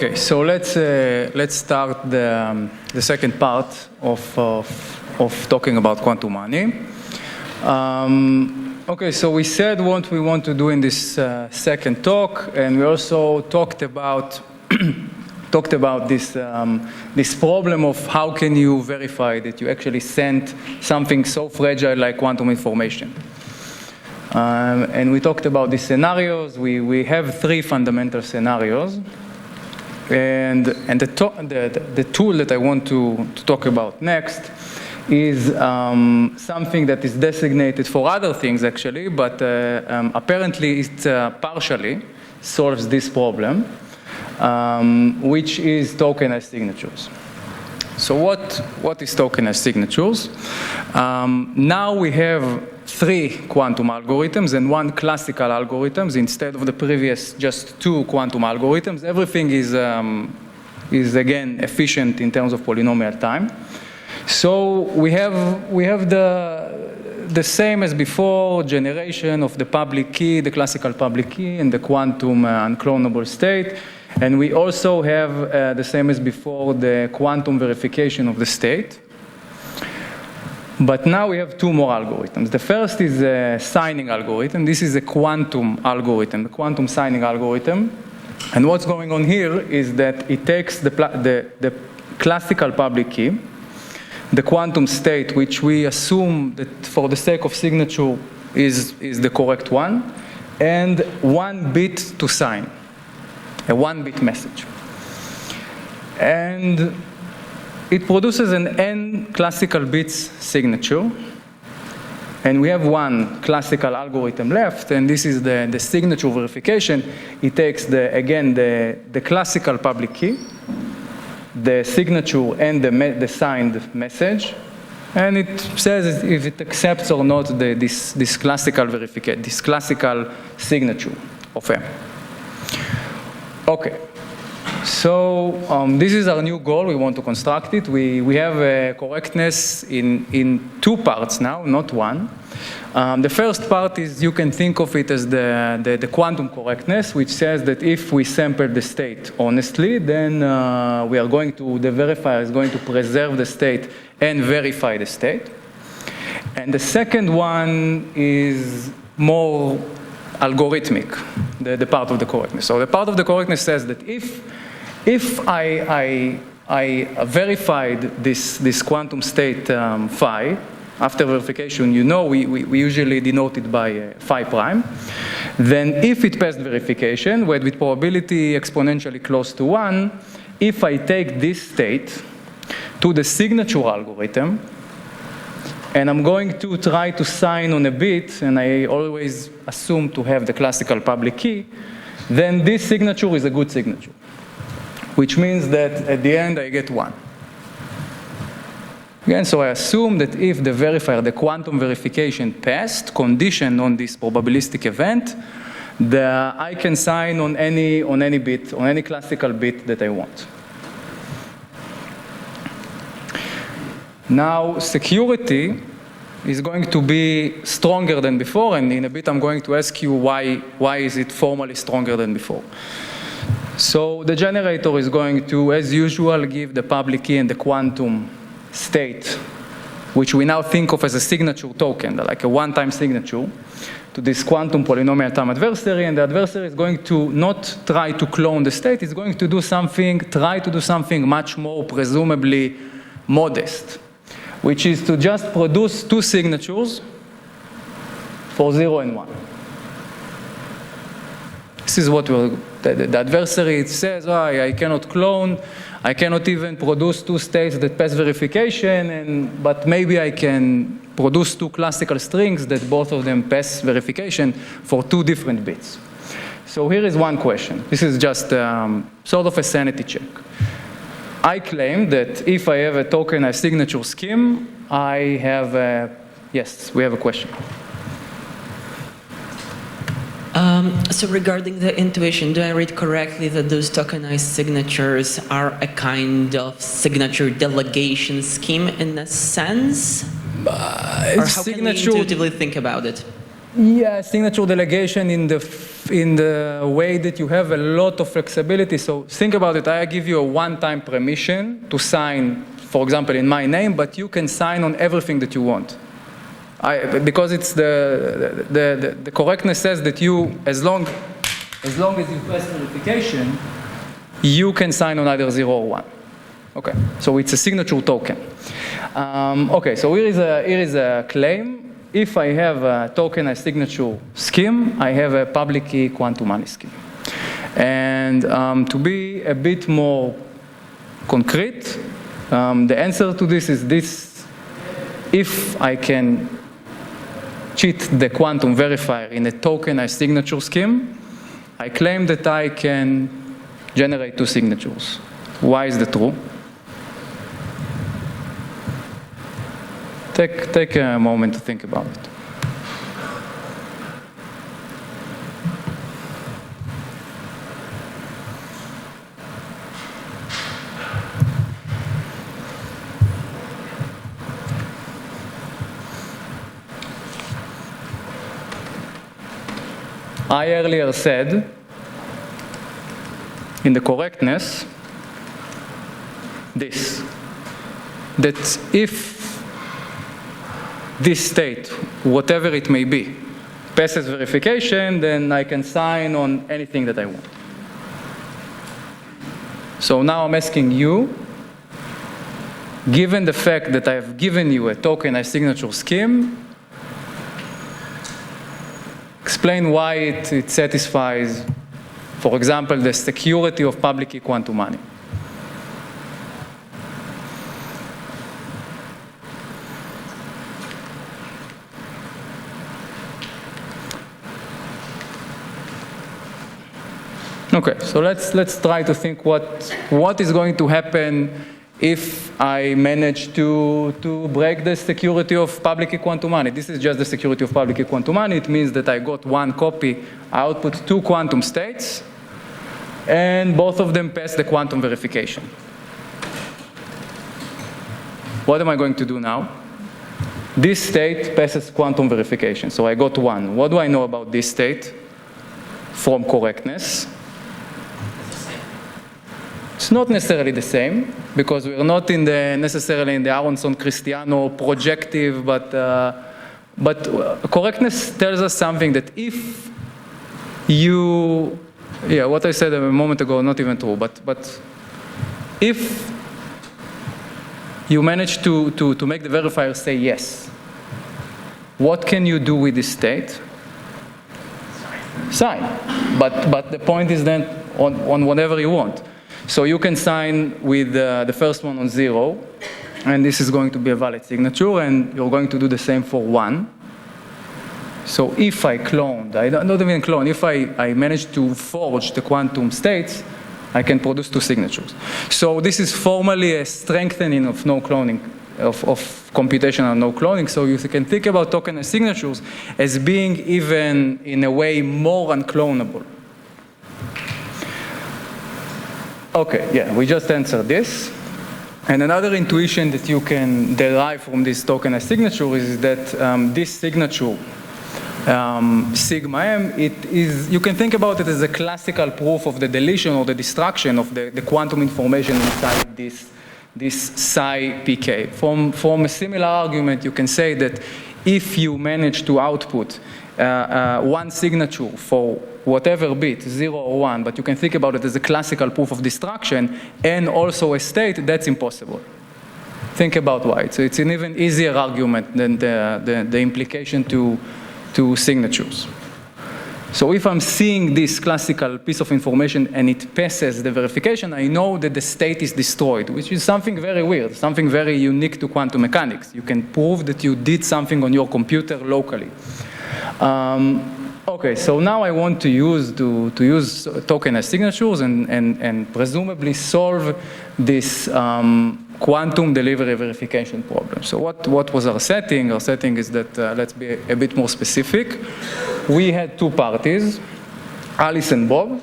Okay, so let's start the second part of talking about quantum money. Okay, so we said what we want to do in this second talk, and we also talked about this problem of how can you verify that you actually sent something so fragile like quantum information. And we talked about these scenarios. We have three fundamental scenarios. And the tool that I want to talk about next is something that is designated for other things, actually, but apparently it partially solves this problem, which is tokenized signatures. So what is tokenized signatures? Now we have three quantum algorithms and one classical algorithm instead of the previous just two quantum algorithms. Everything is again efficient in terms of polynomial time. So we have the same as before generation of the public key, the classical public key, and the quantum unclonable state. And we also have the same as before, the quantum verification of the state. But now we have two more algorithms. The first is a signing algorithm. This is a quantum algorithm, the quantum signing algorithm. And what's going on here is that it takes the classical public key, the quantum state, which we assume that for the sake of signature is the correct one, and one bit to sign, a one-bit message. And it produces an n classical bits signature. And we have one classical algorithm left, and this is the signature verification. It takes, the classical public key, the signature, and the signed message, and it says if it accepts or not this classical verification, this classical signature of M. Okay. So this is our new goal. We want to construct it. We have a correctness in two parts now, not one. The first part is you can think of it as the quantum correctness, which says that if we sample the state honestly, then the verifier is going to preserve the state and verify the state. And the second one is more algorithmic, the part of the correctness. So the part of the correctness says that if I verified this quantum state phi, after verification, we usually denote it by phi prime. Then if it passed verification, with probability exponentially close to 1, if I take this state to the signature algorithm, and I'm going to try to sign on a bit, and I always assume to have the classical public key, then this signature is a good signature, which means that at the end I get 1. Again, so I assume that if the verifier, the quantum verification passed, conditioned on this probabilistic event, I can sign on any bit, on any classical bit that I want. Now, security is going to be stronger than before, and in a bit I'm going to ask you why is it formally stronger than before. So the generator is going to, as usual, give the public key and the quantum state, which we now think of as a signature token, like a one-time signature, to this quantum polynomial time adversary, and the adversary is going to not try to clone the state, it's going to try to do something much more presumably modest, which is to just produce two signatures for 0 and 1. This is what the adversary, it says, I cannot clone, I cannot even produce two states that pass verification, but maybe I can produce two classical strings that both of them pass verification for two different bits. So here is one question. This is just sort of a sanity check. I claim that if I have a tokenized signature scheme, I have yes, we have a question. So regarding the intuition, do I read correctly that those tokenized signatures are a kind of signature delegation scheme in a sense? Or how can we intuitively think about it? Yeah, signature delegation in the in the way that you have a lot of flexibility. So think about it. I give you a one-time permission to sign, for example, in my name, but you can sign on everything that you want. Because it's the correctness says that you, as long as you press verification, you can sign on either 0 or 1. Okay, so it's a signature token. Okay, so here is a claim. If I have a tokenized signature scheme, I have a public key quantum money scheme. And to be a bit more concrete, the answer to this is this: if I can cheat the quantum verifier in a tokenized signature scheme, I claim that I can generate 2 signatures. Why is that true? Take a moment to think about it. I earlier said in the correctness that if this state, whatever it may be, passes verification, then I can sign on anything that I want. So now I'm asking you, given the fact that I have given you a tokenized signature scheme, explain why it satisfies, for example, the security of public key quantum money. Okay, so let's try to think what is going to happen if I manage to break the security of public key quantum money. This is just the security of public key quantum money. It means that I got 1 copy, I output 2 quantum states, and both of them pass the quantum verification. What am I going to do now? This state passes quantum verification, so I got 1. What do I know about this state from correctness? It's not necessarily the same, because we're not necessarily in the Aronson-Cristiano projective, but correctness tells us something that if you, what I said a moment ago, not even true, but if you manage to make the verifier say yes, what can you do with this state? Sign. But the point is then on whatever you want. So you can sign with the first one on 0, and this is going to be a valid signature, and you're going to do the same for 1. So if I cloned, I don't even clone, if I manage to forge the quantum states, I can produce 2 signatures. So this is formally a strengthening of no cloning, of computational no cloning. So you can think about tokenized signatures as being even, in a way, more unclonable. Okay, yeah, we just answered this. And another intuition that you can derive from this tokenized signature is that this signature, sigma m, you can think about it as a classical proof of the deletion or the destruction of the quantum information inside this psi pk. From a similar argument, you can say that if you manage to output 1 signature for whatever bit, 0 or 1, but you can think about it as a classical proof of destruction and also a state, that's impossible. Think about why. So it's an even easier argument than the implication to signatures. So if I'm seeing this classical piece of information and it passes the verification, I know that the state is destroyed, which is something very weird, something very unique to quantum mechanics. You can prove that you did something on your computer locally. Okay, so now I want to use tokenized signatures and presumably solve this quantum delivery verification problem. So what was our setting? Our setting is that, let's be a bit more specific. We had 2 parties, Alice and Bob.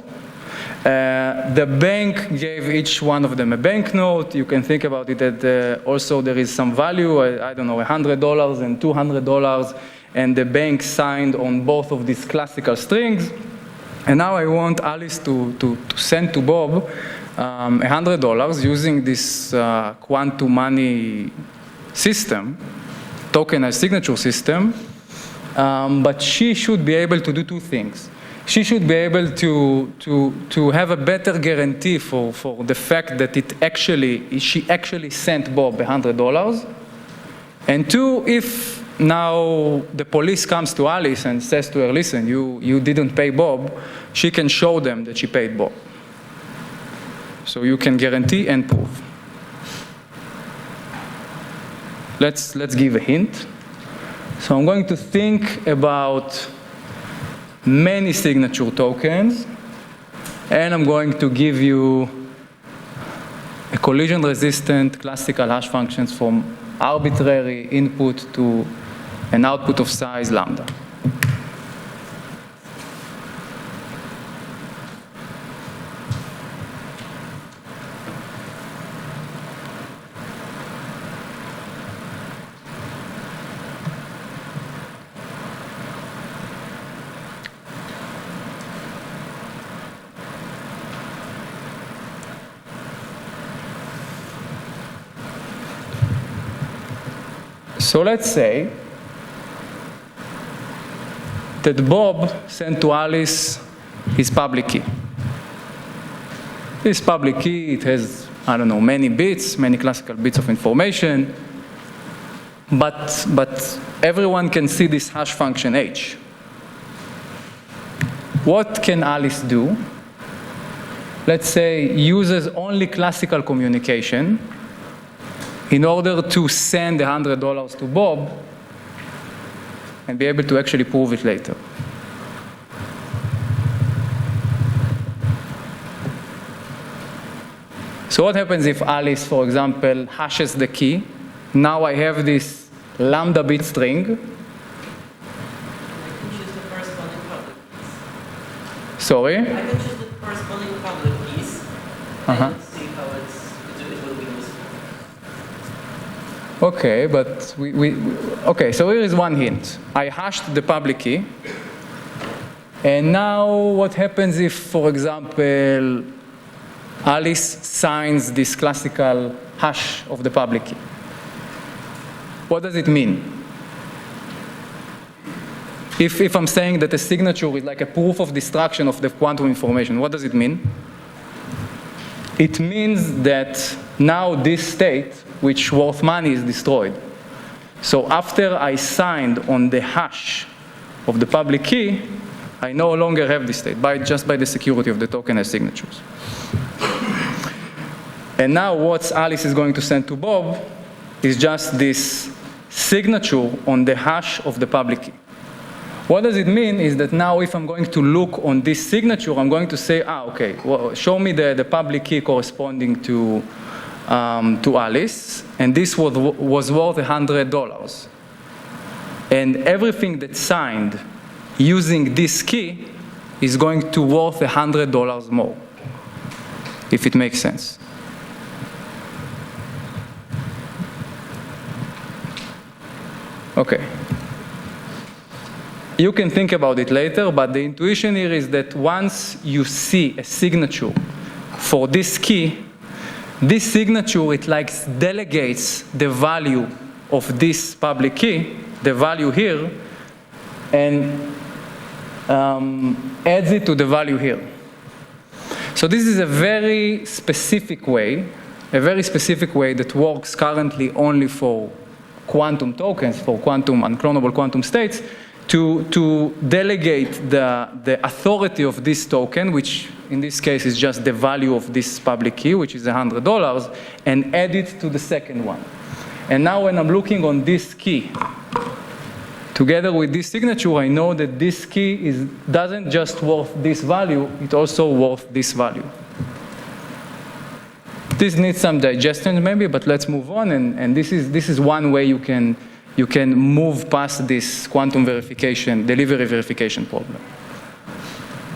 The bank gave each one of them a banknote. You can think about it that also there is some value, I don't know, $100 and $200, and the bank signed on both of these classical strings. And now I want Alice to send to Bob $100 using this quantum money system, tokenized signature system, but she should be able to do two things. She should be able to have a better guarantee for the fact that she actually sent Bob $100. And two, if now the police comes to Alice and says to her, listen, you didn't pay Bob, she can show them that she paid Bob. So you can guarantee and prove. Let's give a hint. So I'm going to think about many signature tokens, and I'm going to give you a collision-resistant classical hash functions from arbitrary input to an output of size lambda. So let's say that Bob sent to Alice his public key. This public key, it has, I don't know, many bits, many classical bits of information, but everyone can see this hash function H. What can Alice do? Let's say uses only classical communication in order to send $100 to Bob and be able to actually prove it later. So what happens if Alice, for example, hashes the key? Now I have this lambda bit string. I can choose the corresponding public keys. Sorry? I can choose the corresponding public keys and see how it will be useful. Okay, but okay, so here is one hint. I hashed the public key. And now what happens if, for example, Alice signs this classical hash of the public key? What does it mean? If I'm saying that a signature is like a proof of destruction of the quantum information, what does it mean? It means that now this state, which worth money, is destroyed. So after I signed on the hash of the public key, I no longer have this state, just by the security of the tokenized signatures. And now what Alice is going to send to Bob is just this signature on the hash of the public key. What does it mean is that now if I'm going to look on this signature, I'm going to say, okay, well, show me the public key corresponding to Alice, and this was worth $100. And everything that's signed using this key is going to worth $100 more, if it makes sense. Okay. You can think about it later, but the intuition here is that once you see a signature for this key, this signature, it like delegates the value of this public key, the value here, and adds it to the value here. So this is a very specific way that works currently only for quantum tokens, for unclonable quantum states, to delegate the authority of this token, which in this case is just the value of this public key, which is $100, and add it to the second one. And now when I'm looking on this key, together with this signature, I know that this key doesn't just worth this value, it also worth this value. This needs some digestion maybe, but let's move on, and this is one way you can move past this quantum verification, delivery verification problem.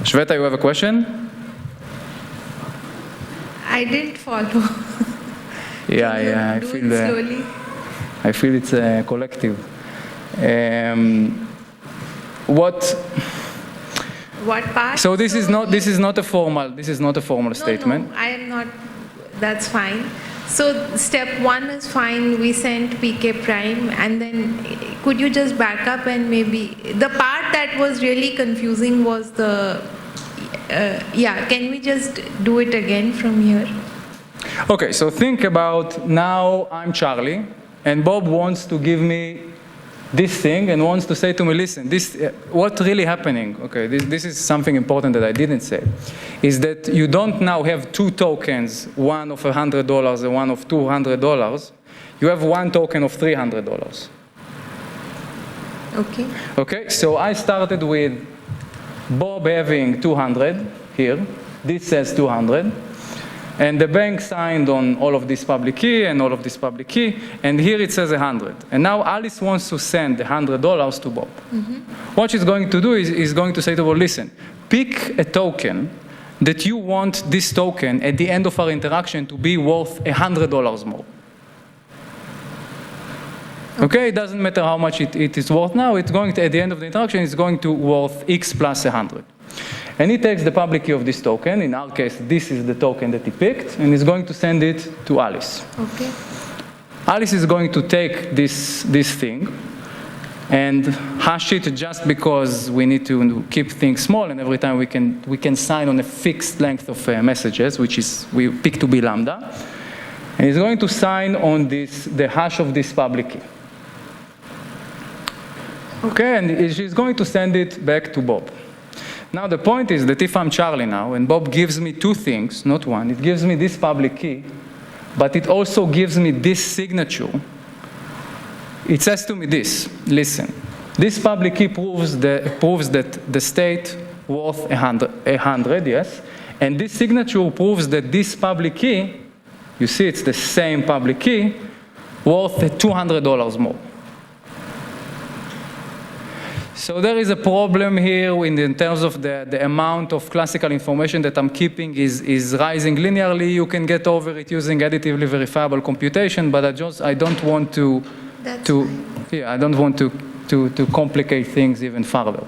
Shweta, you have a question? I didn't follow. Yeah, Do it slowly. I feel it's a What part? So this is not a formal statement. No, I am not. That's fine. So step 1 is fine. We sent PK prime, and then could you just back up and maybe the part that was really confusing was the. Can we just do it again from here? Okay, so think about now I'm Charlie, and Bob wants to give me this thing and wants to say to me, listen, this what's really happening, okay, this is something important that I didn't say, is that you don't now have 2 tokens, one of $100 and one of $200. You have 1 token of $300. Okay. Okay, so I started with Bob having 200 here. This says 200. And the bank signed on all of this public key and all of this public key, and here it says 100. And now Alice wants to send the $100 to Bob. What she's going to do is going to say to Bob, listen, pick a token that you want this token at the end of our interaction to be worth $100 more. Okay, it doesn't matter how much it is worth now, it's going to, at the end of the interaction, it's going to worth X plus 100. And he takes the public key of this token. In our case, this is the token that he picked, and he's going to send it to Alice. Okay. Alice is going to take this thing and hash it just because we need to keep things small, and every time we can sign on a fixed length of messages, which is we pick to be lambda. And he's going to sign on the hash of this public key. Okay, and she's going to send it back to Bob. Now the point is that if I'm Charlie now, and Bob gives me 2 things, not 1, it gives me this public key, but it also gives me this signature. It says to me this, listen, this public key proves that the state worth 100, yes, and this signature proves that this public key, you see it's the same public key, worth $200 more. So there is a problem here in terms of the amount of classical information that I'm keeping is rising linearly. You can get over it using additively verifiable computation, but I don't want to complicate things even further.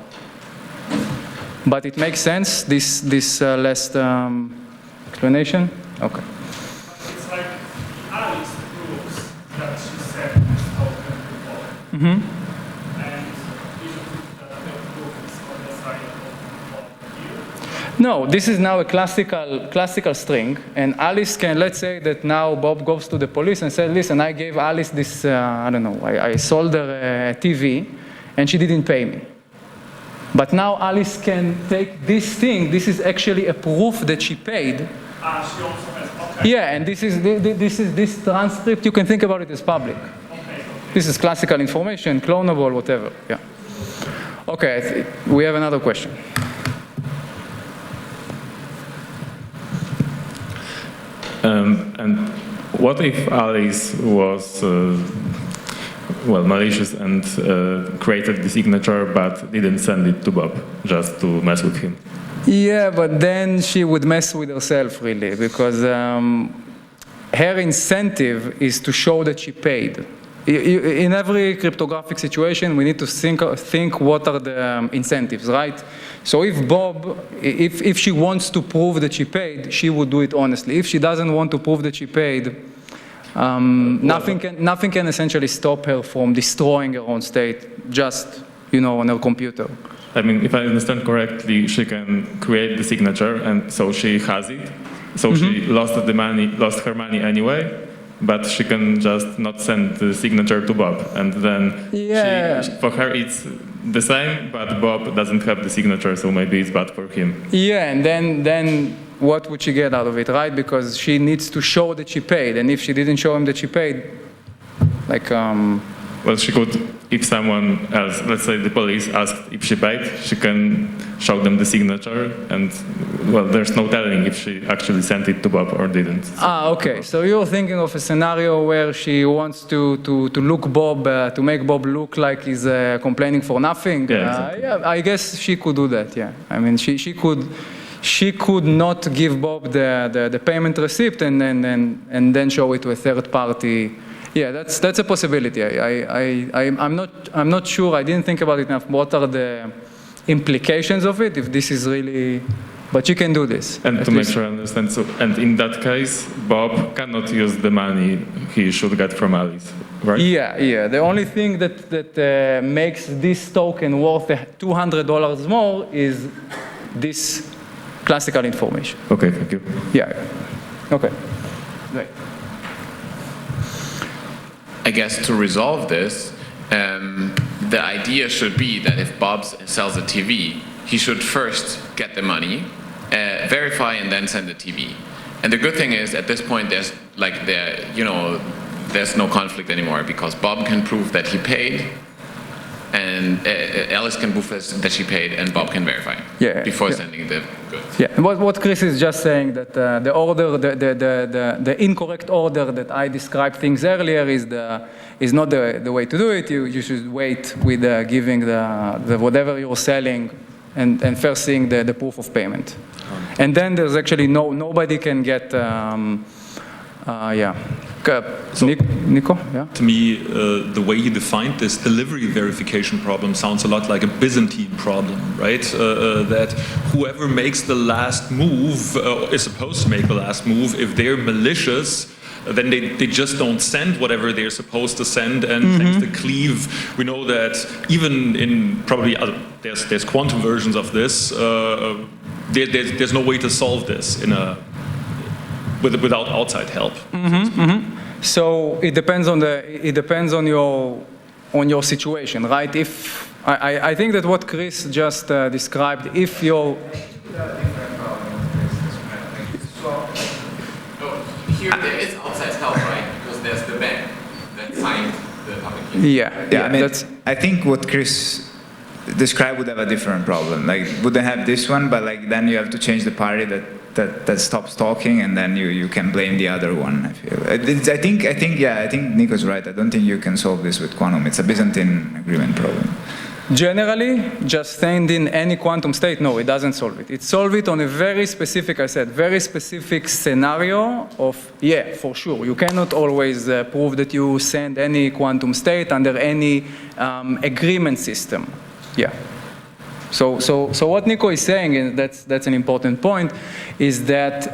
But it makes sense, this last explanation? Okay. It's like Alice proves that she said this token before. And no, this is now a classical string, and Alice can, let's say that now Bob goes to the police and says, listen, I gave Alice this, I don't know, I sold her a TV, and she didn't pay me. But now Alice can take this thing, this is actually a proof that she paid. She also has, okay. Yeah, and this transcript, you can think about it as public. Okay. This is classical information, clonable, whatever, yeah. Okay, we have another question. And what if Alice was malicious and created the signature but didn't send it to Bob just to mess with him? Yeah, but then she would mess with herself really, because her incentive is to show that she paid. In every cryptographic situation, we need to think what are the incentives, right? So if she wants to prove that she paid, she would do it honestly. If she doesn't want to prove that she paid, nothing can essentially stop her from destroying her own state just, on her computer. I mean, if I understand correctly, she can create the signature, and so she has it. So she lost her money anyway. But she can just not send the signature to Bob, and then for her it's the same, but Bob doesn't have the signature, so maybe it's bad for him. Yeah, and then what would she get out of it, right? Because she needs to show that she paid, and if she didn't show him that she paid, well, she could, if someone else, let's say the police asked if she paid, she can show them the signature, and, well, there's no telling if she actually sent it to Bob or didn't. Okay. So you're thinking of a scenario where she wants to look Bob, to make Bob look like he's complaining for nothing? Yeah, exactly. Yeah, I guess she could do that, yeah. I mean, she could not give Bob the payment receipt and then show it to a third party. Yeah, that's a possibility. I'm not sure. I didn't think about it enough. What are the implications of it, if this is really, but you can do this. And at to make least. sure I understand, so, and in that case, Bob cannot use the money he should get from Alice, right? Yeah. The only thing that makes this token worth $200 more is this classical information. Okay, thank you. Yeah. Okay. Right. I guess to resolve this, the idea should be that if Bob sells a TV, he should first get the money, verify, and then send the TV. And the good thing is, at this point, there's no conflict anymore because Bob can prove that he paid, and Alice can prove that she paid, and Bob can verify before sending the goods. Yeah. What Chris is just saying that the order, the incorrect order that I described things earlier is not the way to do it. You should wait with giving the whatever you're selling and first seeing the proof of payment. And then there's actually nobody can get Nico? Yeah. To me, the way you defined this delivery verification problem sounds a lot like a Byzantine problem, right? That whoever makes the last move is supposed to make the last move. If they're malicious, then they just don't send whatever they're supposed to send. And thanks to Cleave, we know that even in probably there's quantum versions of this. There's no way to solve this without outside help. So it depends on your situation, right? If I think that what Chris just described, if you're Here there is outside help, right? Because there's the bank that signed the publication. yeah, I think what Chris described would have a different problem. Like, wouldn't have this one, but like then you have to change the party that stops talking, and then you can blame the other one. I feel. I think Nico's right. I don't think you can solve this with quantum. It's a Byzantine agreement problem. Generally, just staying in any quantum state, no, it doesn't solve it. It solves it on a very specific scenario of, for sure. You cannot always prove that you send any quantum state under any agreement system. Yeah. So what Nico is saying, and that's an important point, is that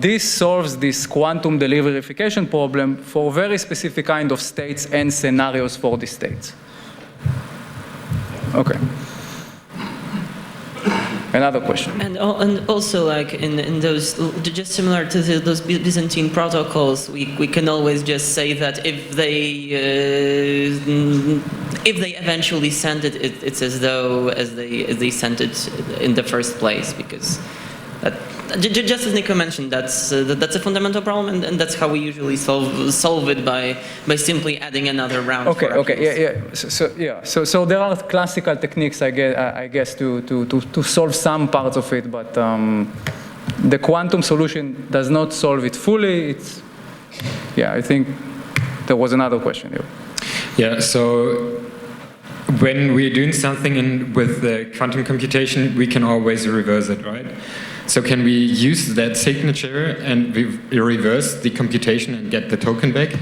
this solves this quantum delivery verification problem for very specific kind of states and scenarios for the states. Okay. Another question. And also, like in those, just similar to those Byzantine protocols, we can always just say that if they eventually send it, it's as though as they sent it in the first place, because just as Nico mentioned, that's a fundamental problem, and that's how we usually solve it by simply adding another round. Okay. So there are classical techniques, I guess, to solve some parts of it, but the quantum solution does not solve it fully. I think there was another question here. Yeah. So when we're doing something with the quantum computation, we can always reverse it, right? So can we use that signature and reverse the computation and get the token back?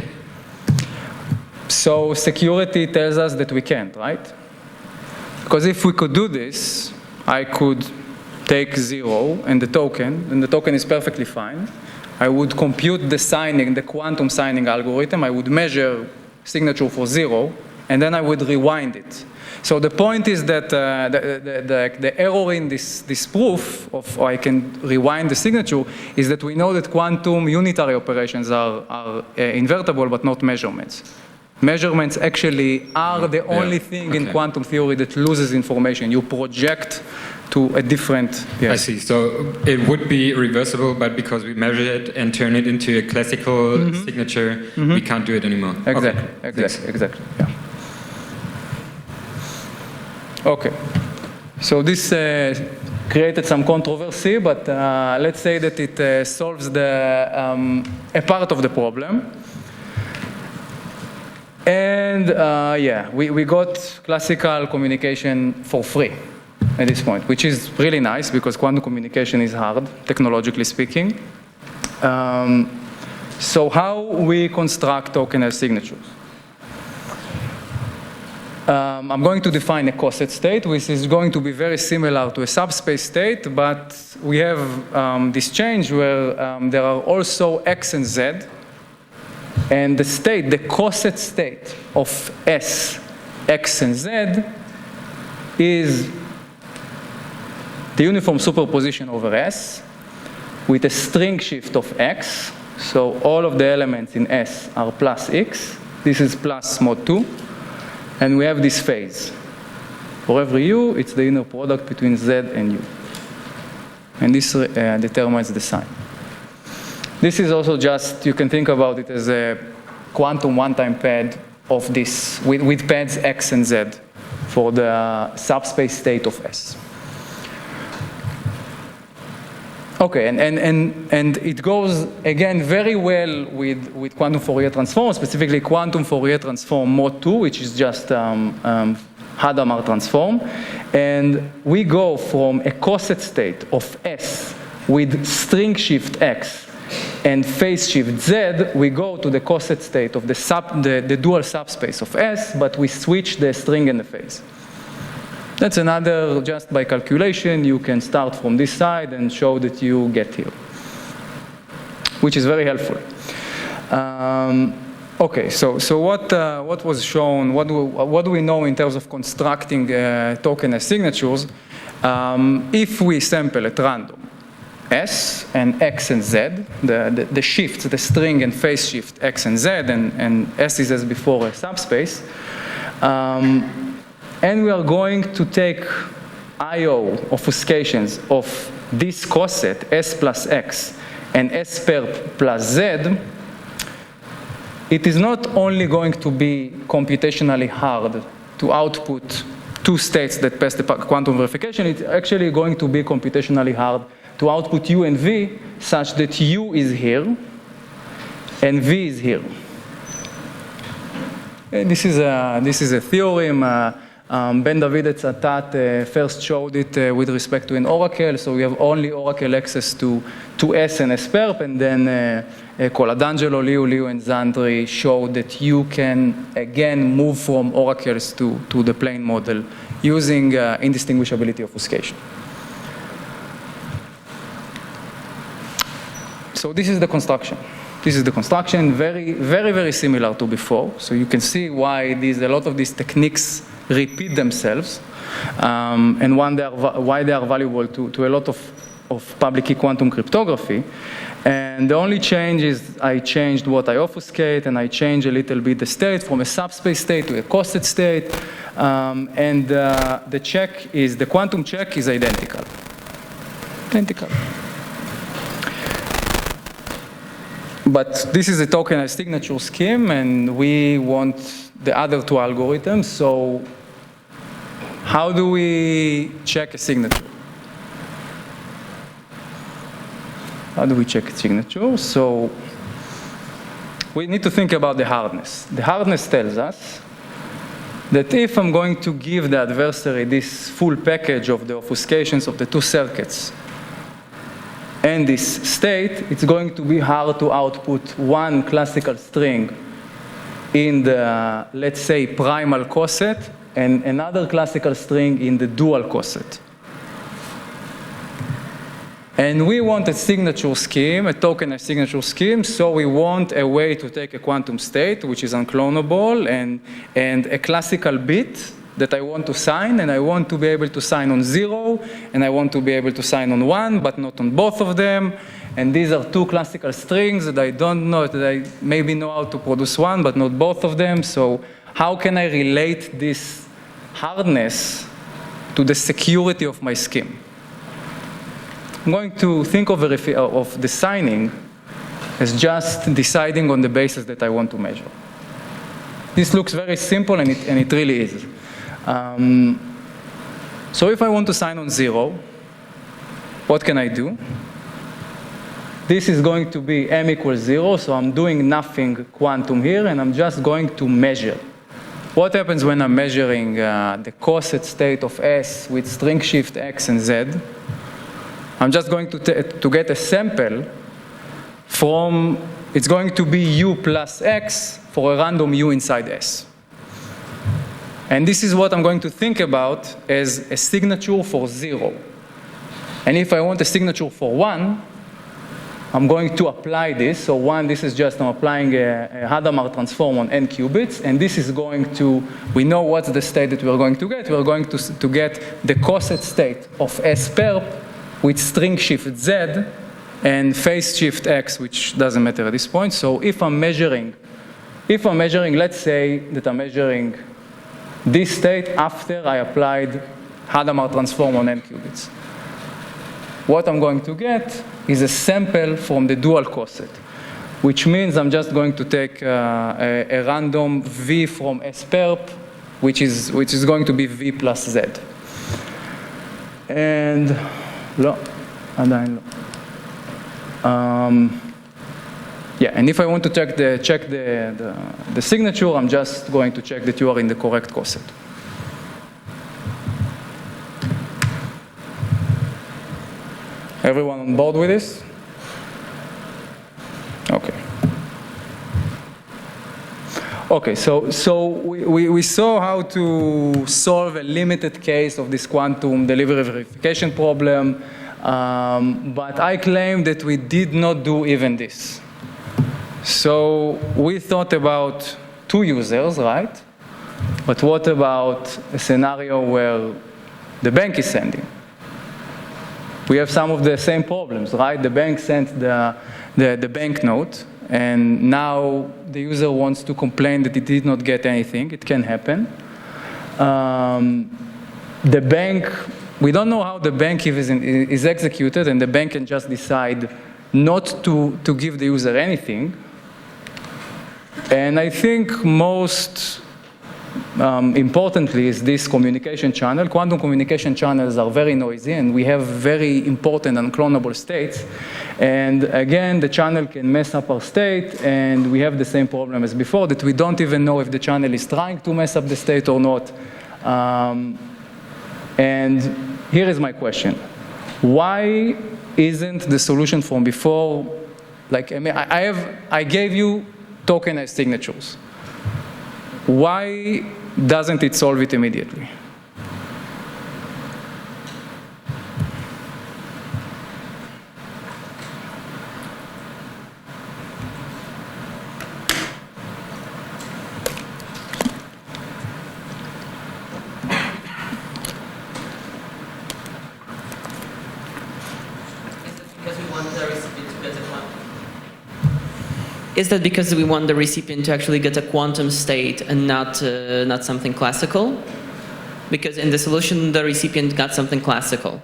So security tells us that we can't, right? Because if we could do this, I could take 0 and the token is perfectly fine. I would compute the quantum signing algorithm. I would measure signature for 0, and then I would rewind it. So the point is that the error in this proof of I can rewind the signature is that we know that quantum unitary operations are invertible but not measurements. Measurements actually are the only thing in quantum theory that loses information. You project to a different... I see. So it would be reversible, but because we measure it and turn it into a classical signature, we can't do it anymore. Exactly. Yeah. Okay, so this created some controversy, but let's say that it solves a part of the problem. And we got classical communication for free at this point, which is really nice because quantum communication is hard, technologically speaking. So how we construct tokenized signatures? I'm going to define a coset state, which is going to be very similar to a subspace state, but we have this change where there are also x and z, and the state, the coset state of S, x and z is the uniform superposition over S with a string shift of x. So all of the elements in S are plus x. This is plus mod 2. And we have this phase. For every u, it's the inner product between z and u. And this determines the sign. This is also just, you can think about it as a quantum one-time pad of this, with pads x and z for the subspace state of S. Okay, and it goes, again, very well with quantum Fourier transform, specifically quantum Fourier transform mod 2, which is just Hadamard transform. And we go from a coset state of S with string shift x and phase shift z, we go to the coset state of the dual subspace of S, but we switch the string and the phase. That's another, just by calculation, you can start from this side and show that you get here, which is very helpful. Okay, so what was shown, what do we know in terms of constructing token as signatures? If we sample at random S and X and Z, the shifts, the string and phase shift X and Z, and S is as before a subspace, and we are going to take I/O obfuscations of this coset, S plus X, and S perp plus Z, it is not only going to be computationally hard to output two states that pass the quantum verification, it's actually going to be computationally hard to output U and V such that U is here and V is here. And this is a theorem. Ben David et Zatat first showed it with respect to an oracle, so we have only oracle access to S and S perp, and then Coladangelo, Liu, and Zandri showed that you can again move from oracles to the plane model using indistinguishability obfuscation. So this is the construction. This is the construction, very similar to before. So you can see why a lot of these techniques repeat themselves, and why they are valuable to a lot of public key quantum cryptography. And the only change is I changed what I obfuscate, and I changed a little bit the state from a subspace state to a coset state, and the quantum check is identical. But this is a tokenized signature scheme, and we want the other two algorithms. So how do we check a signature? How do we check a signature? So we need to think about the hardness. The hardness tells us that if I'm going to give the adversary this full package of the obfuscations of the two circuits and this state, it's going to be hard to output one classical string in the, let's say, primal coset, and another classical string in the dual coset. And we want a signature scheme, a tokenized signature scheme, so we want a way to take a quantum state, which is unclonable, and a classical bit that I want to sign, and I want to be able to sign on 0, and I want to be able to sign on 1, but not on both of them. And these are two classical strings that I don't know, that I maybe know how to produce one, but not both of them. So how can I relate this hardness to the security of my scheme? I'm going to think of the signing as just deciding on the basis that I want to measure. This looks very simple, and it really is. So if I want to sign on 0, what can I do? This is going to be m equals 0, so I'm doing nothing quantum here, and I'm just going to measure. What happens when I'm measuring the coset state of S with string shift X and Z? I'm just going to get a sample from, it's going to be U plus X for a random U inside S. And this is what I'm going to think about as a signature for 0. And if I want a signature for 1, I'm going to apply this. So 1, this is just I'm applying a Hadamard transform on n qubits, and this is going to, we know what's the state that we're going to get. We're going to get the coset state of S perp with string shift Z and phase shift X, which doesn't matter at this point. So if I'm measuring, let's say that I'm measuring this state after I applied Hadamard transform on n qubits. What I'm going to get is a sample from the dual coset, which means I'm just going to take a random V from S perp, which is going to be V plus Z. And לא, עדיין לא. Yeah, and if I want to check the signature, I'm just going to check that you are in the correct coset. Everyone on board with this? Okay. Okay, so we saw how to solve a limited case of this quantum delivery verification problem, but I claim that we did not do even this. So we thought about 2 users, right? But what about a scenario where the bank is sending? We have some of the same problems, right? The bank sent the banknote, and now the user wants to complain that it did not get anything. It can happen. The bank, we don't know how the bank is executed, and the bank can just decide not to give the user anything. And I think most importantly is this communication channel. Quantum communication channels are very noisy, and we have very important unclonable states. And again, the channel can mess up our state, and we have the same problem as before, that we don't even know if the channel is trying to mess up the state or not. And here is my question. Why isn't the solution from before, like, I gave you tokenized signatures. Why doesn't it solve it immediately? Is that because we want the recipient to actually get a quantum state and not something classical? Because in the solution, the recipient got something classical.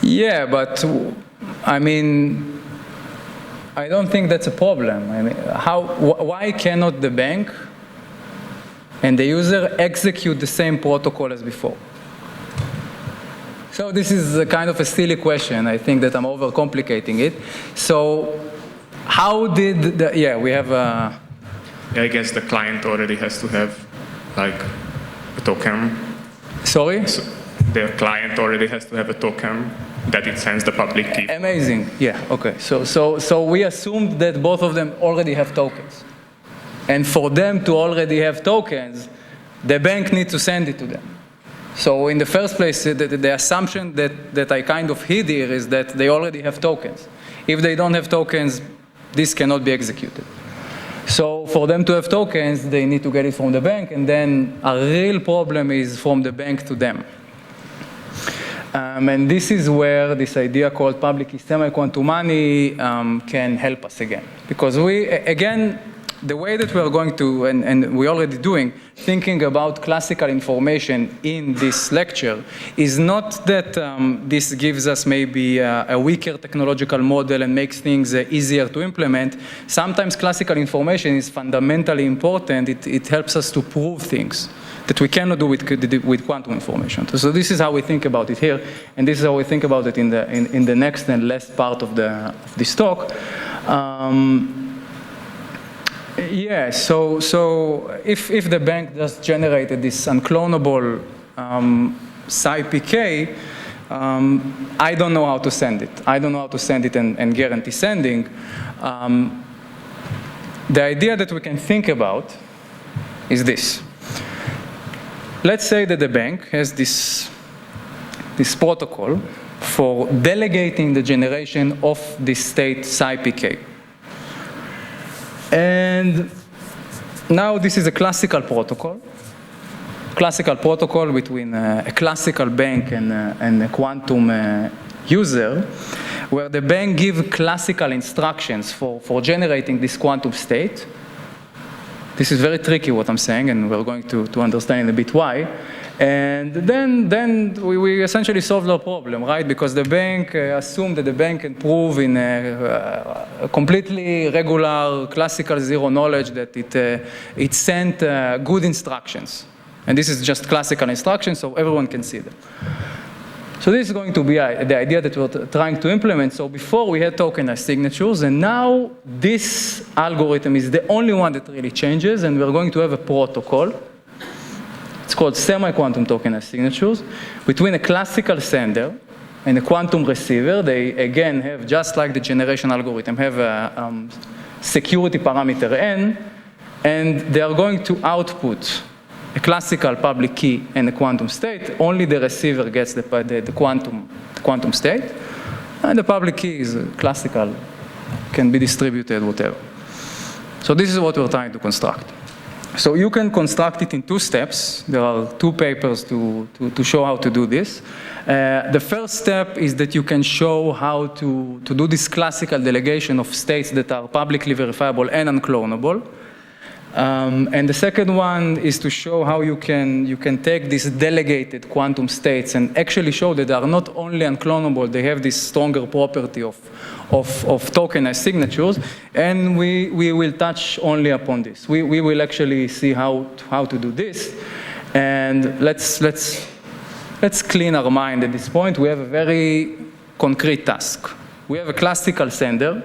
Yeah, but I mean, I don't think that's a problem. I mean, why cannot the bank and the user execute the same protocol as before? So this is a kind of a silly question. I think that I'm overcomplicating it. So how did we have a... I guess the client already has to have like a token. Sorry? So the client already has to have a token that it sends the public key. Amazing, yeah, okay. So we assumed that both of them already have tokens. And for them to already have tokens, the bank needs to send it to them. So in the first place, the assumption that I kind of hid here is that they already have tokens. If they don't have tokens, this cannot be executed. So for them to have tokens, they need to get it from the bank, and then a real problem is from the bank to them. And this is where this idea called public key semi-quantum money can help us again. Because the way that we are going to, and we're already doing, thinking about classical information in this lecture is not that this gives us maybe a weaker technological model and makes things easier to implement. Sometimes classical information is fundamentally important. It helps us to prove things that we cannot do with quantum information. So this is how we think about it here, and this is how we think about it in the next and last part of this talk. Yeah, so if the bank just generated this unclonable PSI-PK, I don't know how to send it. I don't know how to send it and guarantee sending. The idea that we can think about is this. let's say that the bank has this protocol for delegating the generation of this state psi pk. And now this is a classical protocol between a classical bank and a quantum user, where the bank gives classical instructions for generating this quantum state. This is very tricky what I'm saying, and we're going to understand in a bit why. And then we essentially solve the problem, right? Because the bank assumed that the bank can prove in a completely regular classical zero knowledge that it sent good instructions. And this is just classical instructions, so everyone can see them. So this is going to be the idea that we're trying to implement. So before we had tokenized signatures, and now this algorithm is the only one that really changes, and we're going to have a protocol. It's called semi-quantum tokenized signatures between a classical sender and a quantum receiver. They, again, have, just like the generation algorithm, have a security parameter n, and they are going to output a classical public key and a quantum state. Only the receiver gets the quantum state, and the public key is classical, can be distributed, whatever. So this is what we're trying to construct. So you can construct it in 2 steps. There are 2 papers to show how to do this. The first step is that you can show how to do this classical delegation of states that are publicly verifiable and unclonable. And the second one is to show how you can take these delegated quantum states and actually show that they are not only unclonable, they have this stronger property of tokenized signatures, and we will touch only upon this. We will actually see how to do this, and let's clean our mind at this point. We have a very concrete task. We have a classical sender.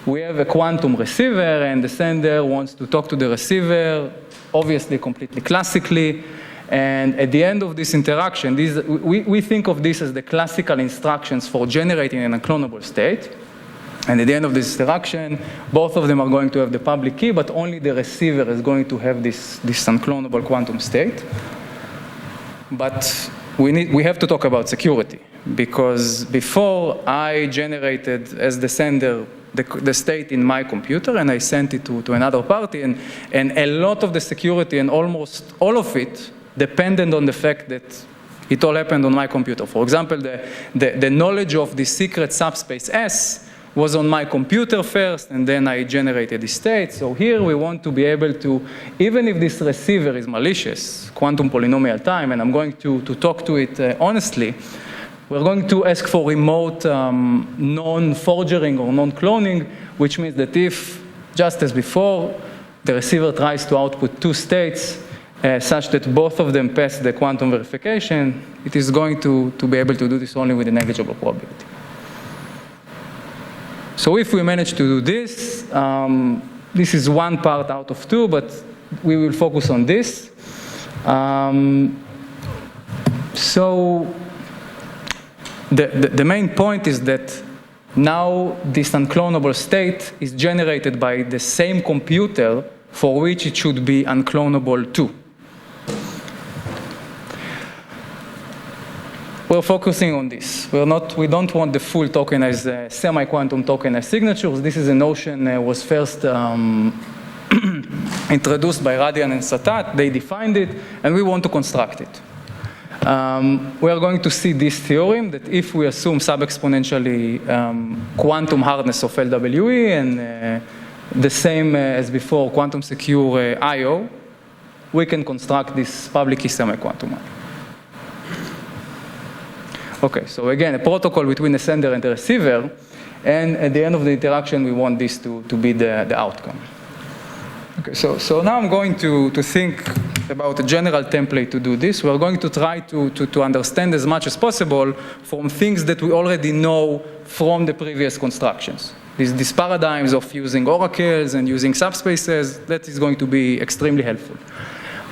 We have a quantum receiver, and the sender wants to talk to the receiver, obviously completely classically. And at the end of this interaction, we think of this as the classical instructions for generating an unclonable state. And at the end of this interaction, both of them are going to have the public key, but only the receiver is going to have this unclonable quantum state. But we have to talk about security, because before I generated, as the sender, the state in my computer, and I sent it to another party, and a lot of the security and almost all of it depended on the fact that it all happened on my computer. For example, the knowledge of the secret subspace S was on my computer first, and then I generated the state. So here we want to be able to, even if this receiver is malicious, quantum polynomial time, and I'm going to talk to it honestly, we're going to ask for remote non-forgering or non-cloning, which means that if, just as before, the receiver tries to output 2 states such that both of them pass the quantum verification, it is going to be able to do this only with a negligible probability. So if we manage to do this, this is 1 part out of 2, but we will focus on this. So the main point is that now this unclonable state is generated by the same computer for which it should be unclonable too. We're focusing on this. We don't want the full tokenized, semi-quantum tokenized signatures. This is a notion that was first introduced by Radian and Satat. They defined it, and we want to construct it. We are going to see this theorem that if we assume sub-exponentially quantum hardness of LWE and the same as before, quantum secure I/O, we can construct this public key semi-quantum. Okay, so again, a protocol between the sender and the receiver, and at the end of the interaction, we want this to be the outcome. Okay, so now I'm going to think about a general template to do this. We're going to try to understand as much as possible from things that we already know from the previous constructions. These paradigms of using oracles and using subspaces, that is going to be extremely helpful.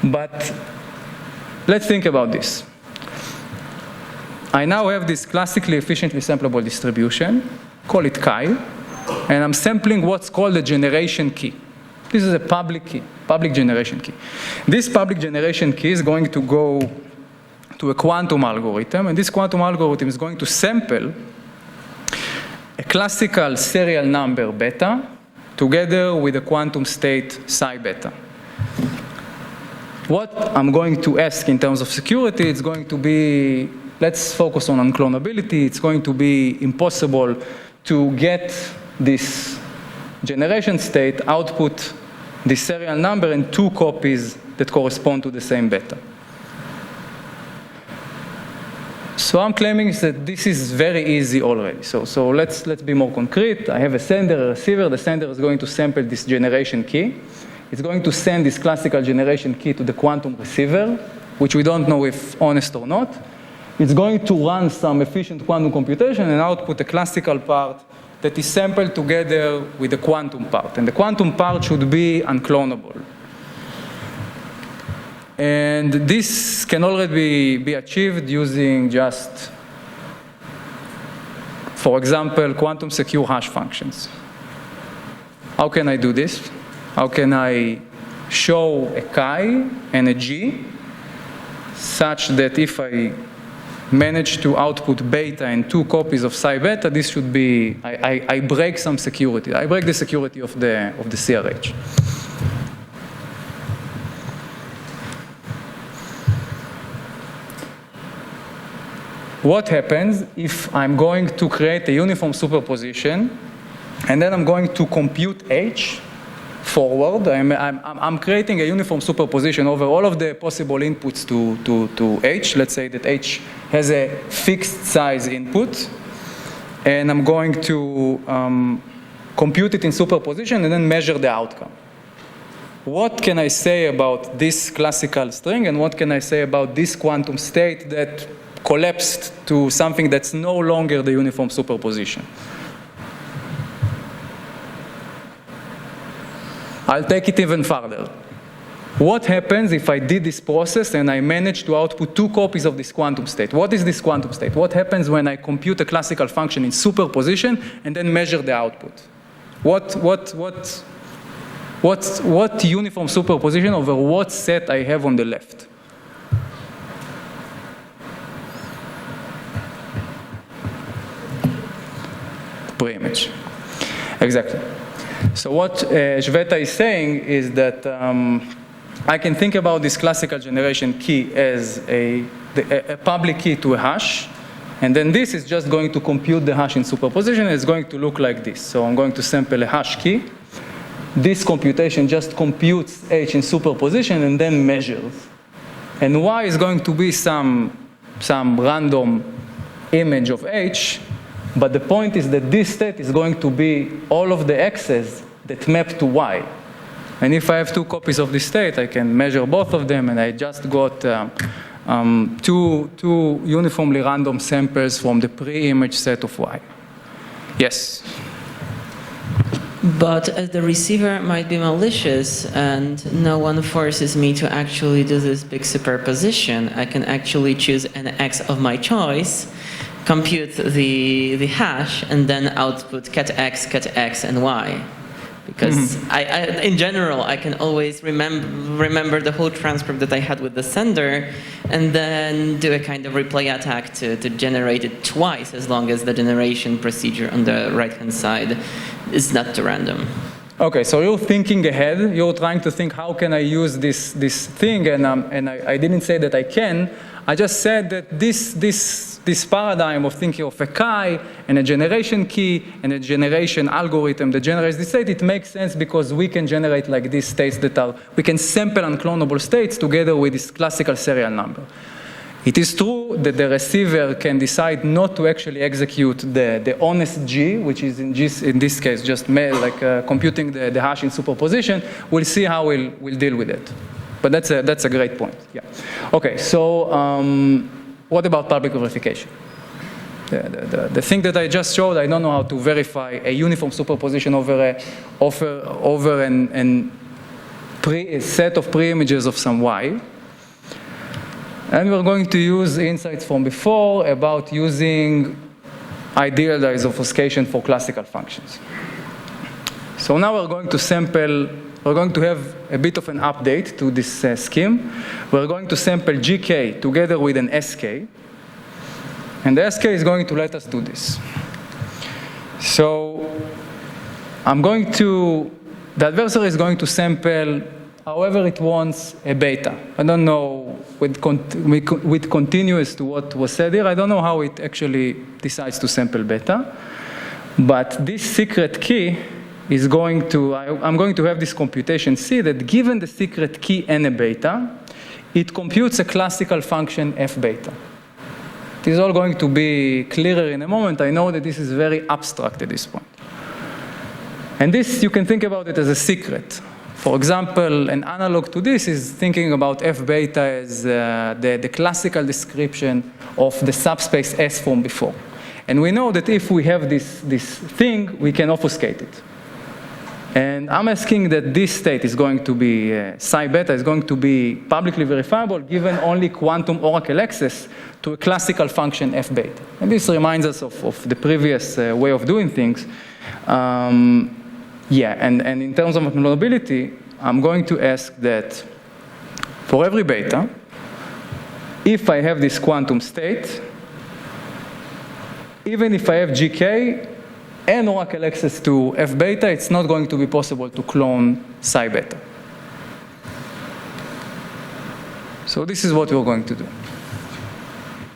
But let's think about this. I now have this classically efficiently samplable distribution, call it chi, and I'm sampling what's called the generation key. This is a public key, public generation key. This public generation key is going to go to a quantum algorithm, and this quantum algorithm is going to sample a classical serial number beta together with a quantum state psi beta. What I'm going to ask in terms of security, it's going to be, let's focus on unclonability. It's going to be impossible to get this generation state, output this serial number, and 2 copies that correspond to the same beta. So I'm claiming that this is very easy already. So let's be more concrete. I have a sender, a receiver. The sender is going to sample this generation key. It's going to send this classical generation key to the quantum receiver, which we don't know if honest or not. It's going to run some efficient quantum computation and output a classical part that is sampled together with the quantum part. And the quantum part should be unclonable. And this can already be achieved using just, for example, quantum secure hash functions. How can I do this? How can I show a chi and a g such that if I manage to output beta and 2 copies of psi beta, this should be, I break some security. I break the security of the CRH. What happens if I'm going to create a uniform superposition and then I'm going to compute H forward? I'm creating a uniform superposition over all of the possible inputs to H. Let's say that H has a fixed size input, and I'm going to compute it in superposition and then measure the outcome. What can I say about this classical string, and what can I say about this quantum state that collapsed to something that's no longer the uniform superposition? I'll take it even further. What happens if I did this process and I managed to output 2 copies of this quantum state? What is this quantum state? What happens when I compute a classical function in superposition and then measure the output? What uniform superposition over what set I have on the left? Pre-image. Exactly. So what Shweta is saying is that I can think about this classical generation key as a public key to a hash, and then this is just going to compute the hash in superposition, and it's going to look like this. So I'm going to sample a hash key. This computation just computes H in superposition and then measures. And Y is going to be some random image of H, but the point is that this state is going to be all of the X's that map to Y. And if I have 2 copies of this state, I can measure both of them, and I just got two uniformly random samples from the pre-image set of Y. Yes? But as the receiver might be malicious and no one forces me to actually do this big superposition, I can actually choose an X of my choice, compute the hash, and then output cat X, and Y. Because in general, I can always remember the whole transcript that I had with the sender, and then do a kind of replay attack to generate it twice, as long as the generation procedure on the right-hand side is not too random. Okay, so you're thinking ahead. You're trying to think, how can I use this thing? And I didn't say that I can. I just said that this paradigm of thinking of a chi and a generation key and a generation algorithm that generates this state, it makes sense because we can generate like these states we can sample unclonable states together with this classical serial number. It is true that the receiver can decide not to actually execute the honest G, which is in this case just computing the hash in superposition. We'll see how we'll deal with it. But that's a great point. Yeah. Okay. So what about public verification? The thing that I just showed, I don't know how to verify a uniform superposition over a set of pre-images of some Y. And we're going to use insights from before about using idealized obfuscation for classical functions. So now we're going to sample we're going to have a bit of an update to this scheme. We're going to sample GK together with an SK. And the SK is going to let us do this. So the adversary is going to sample however it wants a beta. I don't know, with continuous to what was said here, I don't know how it actually decides to sample beta. But this secret key is going to, I'm going to have this computation C that given the secret key and a beta, it computes a classical function f beta. It is all going to be clearer in a moment. I know that this is very abstract at this point. And this, you can think about it as a secret. For example, an analog to this is thinking about f beta as the classical description of the subspace S from before. And we know that if we have this thing, we can obfuscate it. And I'm asking that this state is going to be, psi beta is going to be publicly verifiable given only quantum oracle access to a classical function f beta. And this reminds us of the previous way of doing things. Yeah, and in terms of malleability, I'm going to ask that for every beta, if I have this quantum state, even if I have GK and oracle access to f beta, it's not going to be possible to clone psi beta. So this is what we're going to do.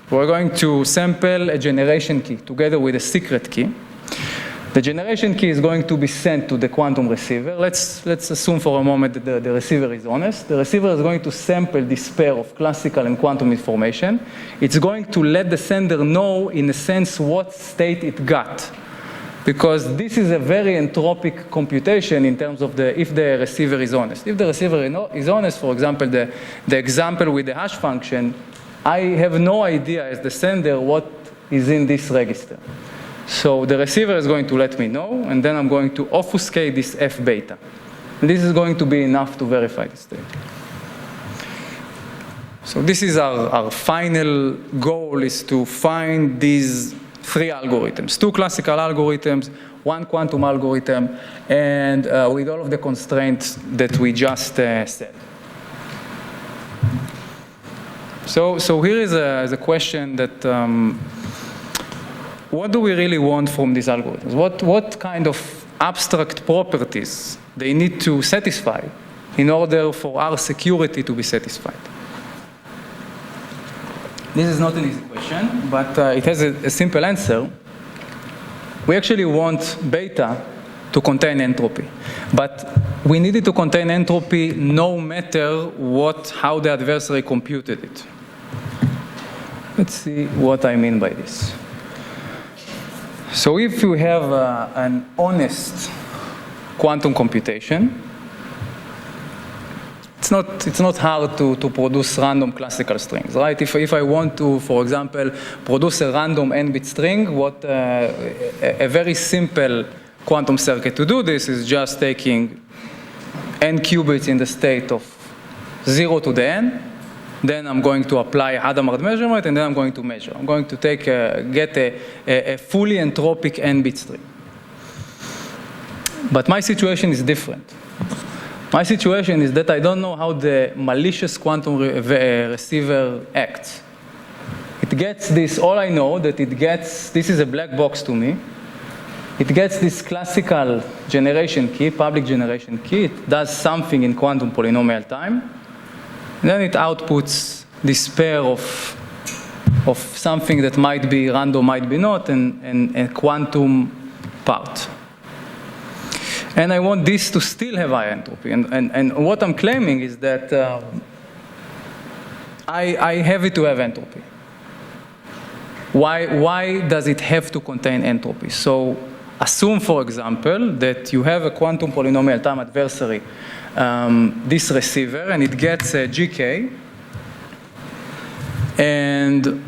We're going to sample a generation key together with a secret key. The generation key is going to be sent to the quantum receiver. Let's assume for a moment that the receiver is honest. The receiver is going to sample this pair of classical and quantum information. It's going to let the sender know, in a sense, what state it got. Because this is a very entropic computation in terms of if the receiver is honest. If the receiver is honest, for example, the example with the hash function, I have no idea as the sender what is in this register. So the receiver is going to let me know, and then I'm going to obfuscate this f beta. And this is going to be enough to verify the state. So this is our final goal, is to find these 3 algorithms, 2 classical algorithms, 1 quantum algorithm, and with all of the constraints that we just said. So here is a question that, what do we really want from these algorithms? What kind of abstract properties they need to satisfy in order for our security to be satisfied? This is not an easy question, but it has a simple answer. We actually want beta to contain entropy. But we need it to contain entropy no matter how the adversary computed it. Let's see what I mean by this. So if you have an honest quantum computation, it's not hard to produce random classical strings, right? If I want to, for example, produce a random n-bit string, a very simple quantum circuit to do this is just taking n qubits in the state of 0 to the n. Then I'm going to apply Hadamard measurement, and then I'm going to measure. I'm going to get a fully entropic n-bit string. But my situation is different. My situation is that I don't know how the malicious quantum receiver acts. It gets this, all I know that it gets, this is a black box to me. It gets this classical generation key, public generation key. It does something in quantum polynomial time. And then it outputs this pair of something that might be random, might be not, and a quantum part. And I want this to still have high entropy. And what I'm claiming is that I have it to have entropy. Why does it have to contain entropy? So assume, for example, that you have a quantum polynomial time adversary, this receiver, and it gets a GK, and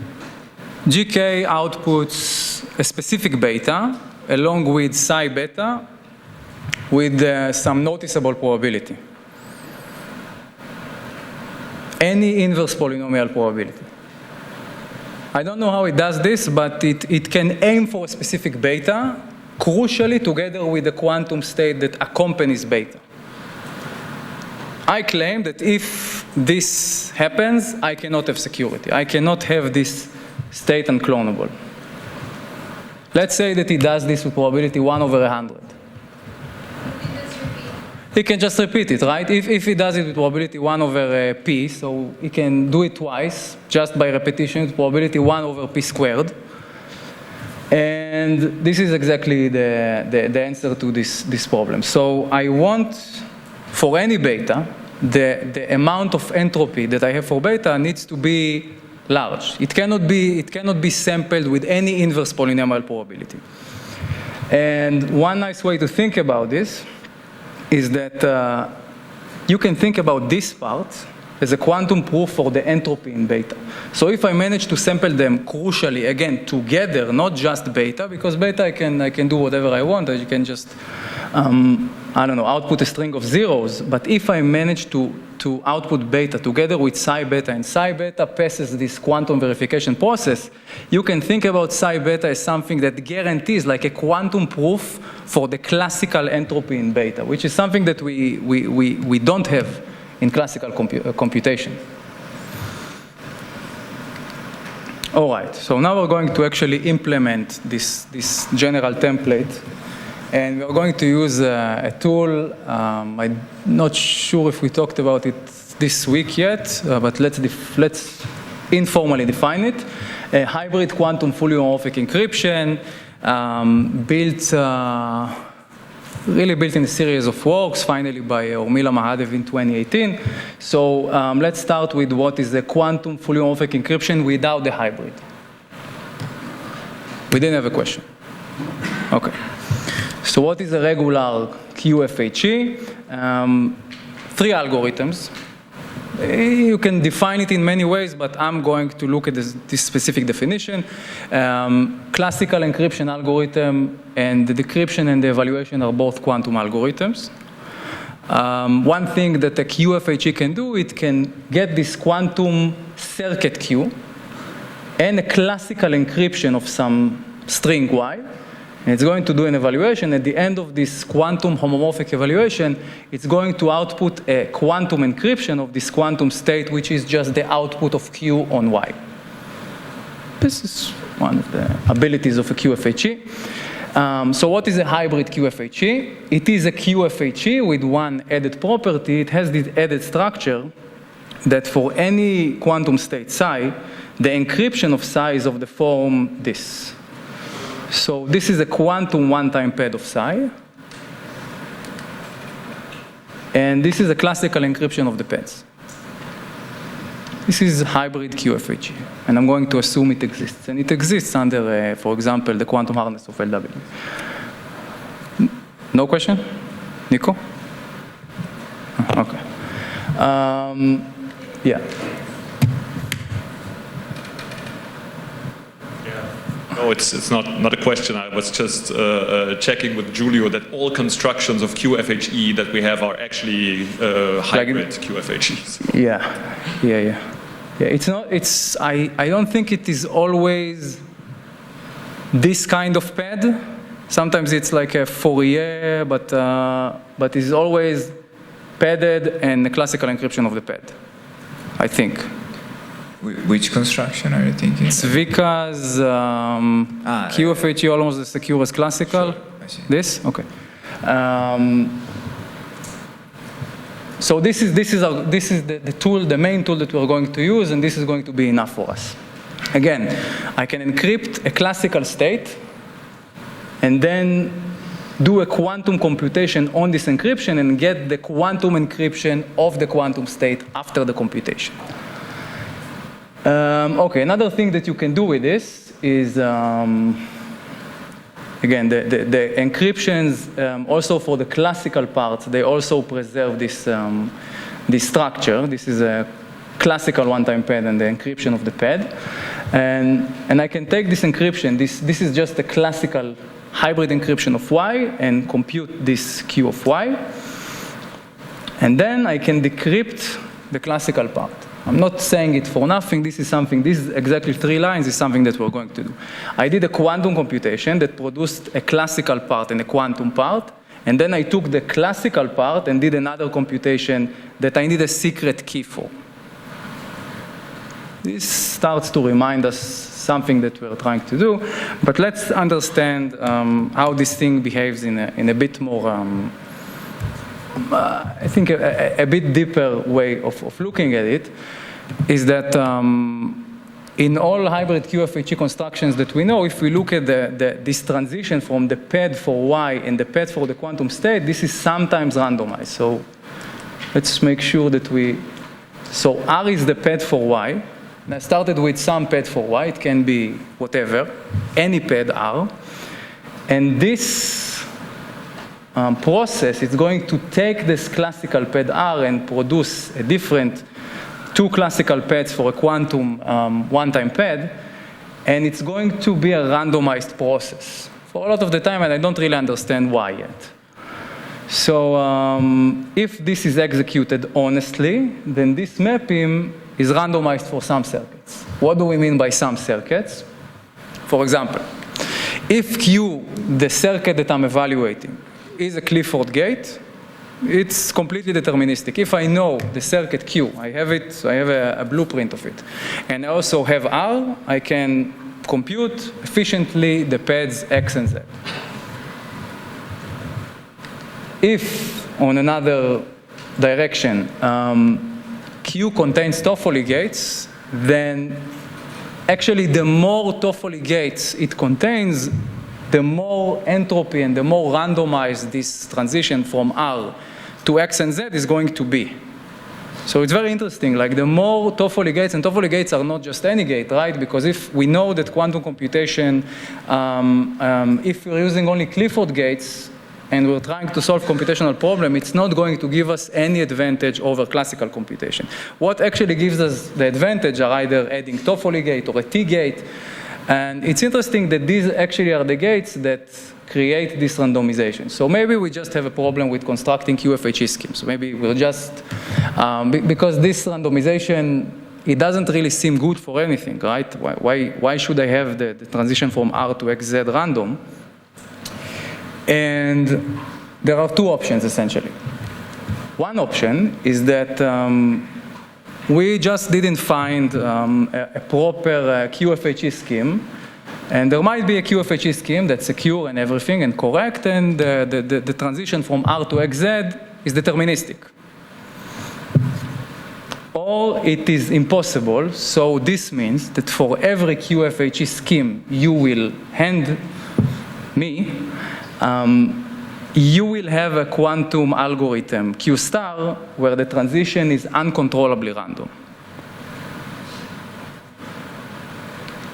GK outputs a specific beta along with psi beta with some noticeable probability. Any inverse polynomial probability. I don't know how it does this, but it can aim for a specific beta, crucially together with the quantum state that accompanies beta. I claim that if this happens, I cannot have security. I cannot have this state unclonable. Let's say that he does this with probability 1/100. He can just repeat it, right? If he does it with probability 1/p, so he can do it twice, just by repetition, with probability 1/p². And this is exactly the answer to this problem. So I want, for any beta, the amount of entropy that I have for beta needs to be large. It cannot be sampled with any inverse polynomial probability. And one nice way to think about this is that you can think about this part as a quantum proof for the entropy in beta. So if I manage to sample them crucially, again, together, not just beta, because beta I can do whatever I want. I can just, I don't know, output a string of zeros. But if I manage to output beta together with psi beta, and psi beta passes this quantum verification process, you can think about psi beta as something that guarantees, like a quantum proof for the classical entropy in beta, which is something that we don't have in classical computation. All right, so now we're going to actually implement this general template. And we're going to use a tool. I'm not sure if we talked about it this week yet, but let's informally define it. A hybrid quantum fully homomorphic encryption, really built in a series of works, finally by Urmila Mahadev in 2018. So let's start with what is the quantum fully homomorphic encryption without the hybrid. We didn't have a question. Okay. So what is a regular QFHE? 3 algorithms. You can define it in many ways, but I'm going to look at this specific definition. Classical encryption algorithm and the decryption and the evaluation are both quantum algorithms. One thing that a QFHE can do, it can get this quantum circuit Q and a classical encryption of some string Y. And it's going to do an evaluation. At the end of this quantum homomorphic evaluation, it's going to output a quantum encryption of this quantum state, which is just the output of Q on Y. This is one of the abilities of a QFHE. So what is a hybrid QFHE? It is a QFHE with one added property. It has this added structure that for any quantum state psi, the encryption of psi is of the form this. So this is a quantum one-time pad of psi. And this is a classical encryption of the pads. This is hybrid QFHE. And I'm going to assume it exists. And it exists under, for example, the quantum hardness of LW. No question? Nico? Okay. Yeah. No, it's not a question. I was just checking with Giulio that all constructions of QFHE that we have are actually hybrid QFHEs. Yeah. It's not. I don't think it is always this kind of pad. Sometimes it's like a Fourier, but it's always padded and the classical encryption of the pad, I think. Which construction are you thinking? Zvika's QFHE almost as secure as classical. Sure, I see. This? Okay. So this is the tool, the main tool that we're going to use, and this is going to be enough for us. Again, I can encrypt a classical state and then do a quantum computation on this encryption and get the quantum encryption of the quantum state after the computation. Okay, another thing that you can do with this is, again, the encryptions, also for the classical parts, they also preserve this structure. This is a classical one-time pad and the encryption of the pad. And I can take this encryption, this is just a classical hybrid encryption of Y, and compute this Q of Y. And then I can decrypt the classical part. I'm not saying it for nothing. This is exactly 3 lines is something that we're going to do. I did a quantum computation that produced a classical part and a quantum part, And then I took the classical part and did another computation that I need a secret key for. This starts to remind us something that we're trying to do, but let's understand how this thing behaves in a bit more, I think a bit deeper way of looking at it, is that in all hybrid QFHE constructions that we know, if we look at this transition from the pad for Y and the pad for the quantum state, this is sometimes randomized. So let's make sure that so R is the pad for Y. And I started with some pad for Y. It can be whatever, any pad R. And this process is going to take this classical pad R and produce a different two classical pads for a quantum one-time pad. And it's going to be a randomized process for a lot of the time, and I don't really understand why yet. So if this is executed honestly, then this mapping is randomized for some circuits. What do we mean by some circuits? For example, if Q, the circuit that I'm evaluating, is a Clifford gate, it's completely deterministic. If I know the circuit Q, I have it, so I have a blueprint of it, and I also have R, I can compute efficiently the pads X and Z. If, on another direction, Q contains Toffoli gates, then actually the more Toffoli gates it contains, the more entropy and the more randomized this transition from R to X and Z is going to be. So it's very interesting, like the more Toffoli gates, and Toffoli gates are not just any gate, right? Because if we know that quantum computation, if we're using only Clifford gates, and we're trying to solve computational problem, it's not going to give us any advantage over classical computation. What actually gives us the advantage are either adding Toffoli gate or a T gate. And it's interesting that these actually are the gates that create this randomization. So maybe we just have a problem with constructing QFHE schemes. Maybe we're just, because this randomization, it doesn't really seem good for anything, right? Why should I have the transition from R to XZ random? And there are two options, essentially. One option is that we just didn't find a proper QFHE scheme. And there might be a QFHE scheme that's secure and everything and correct, and the transition from R to XZ is deterministic. Or it is impossible, so this means that for every QFHE scheme you will hand me, you will have a quantum algorithm, Q star, where the transition is uncontrollably random.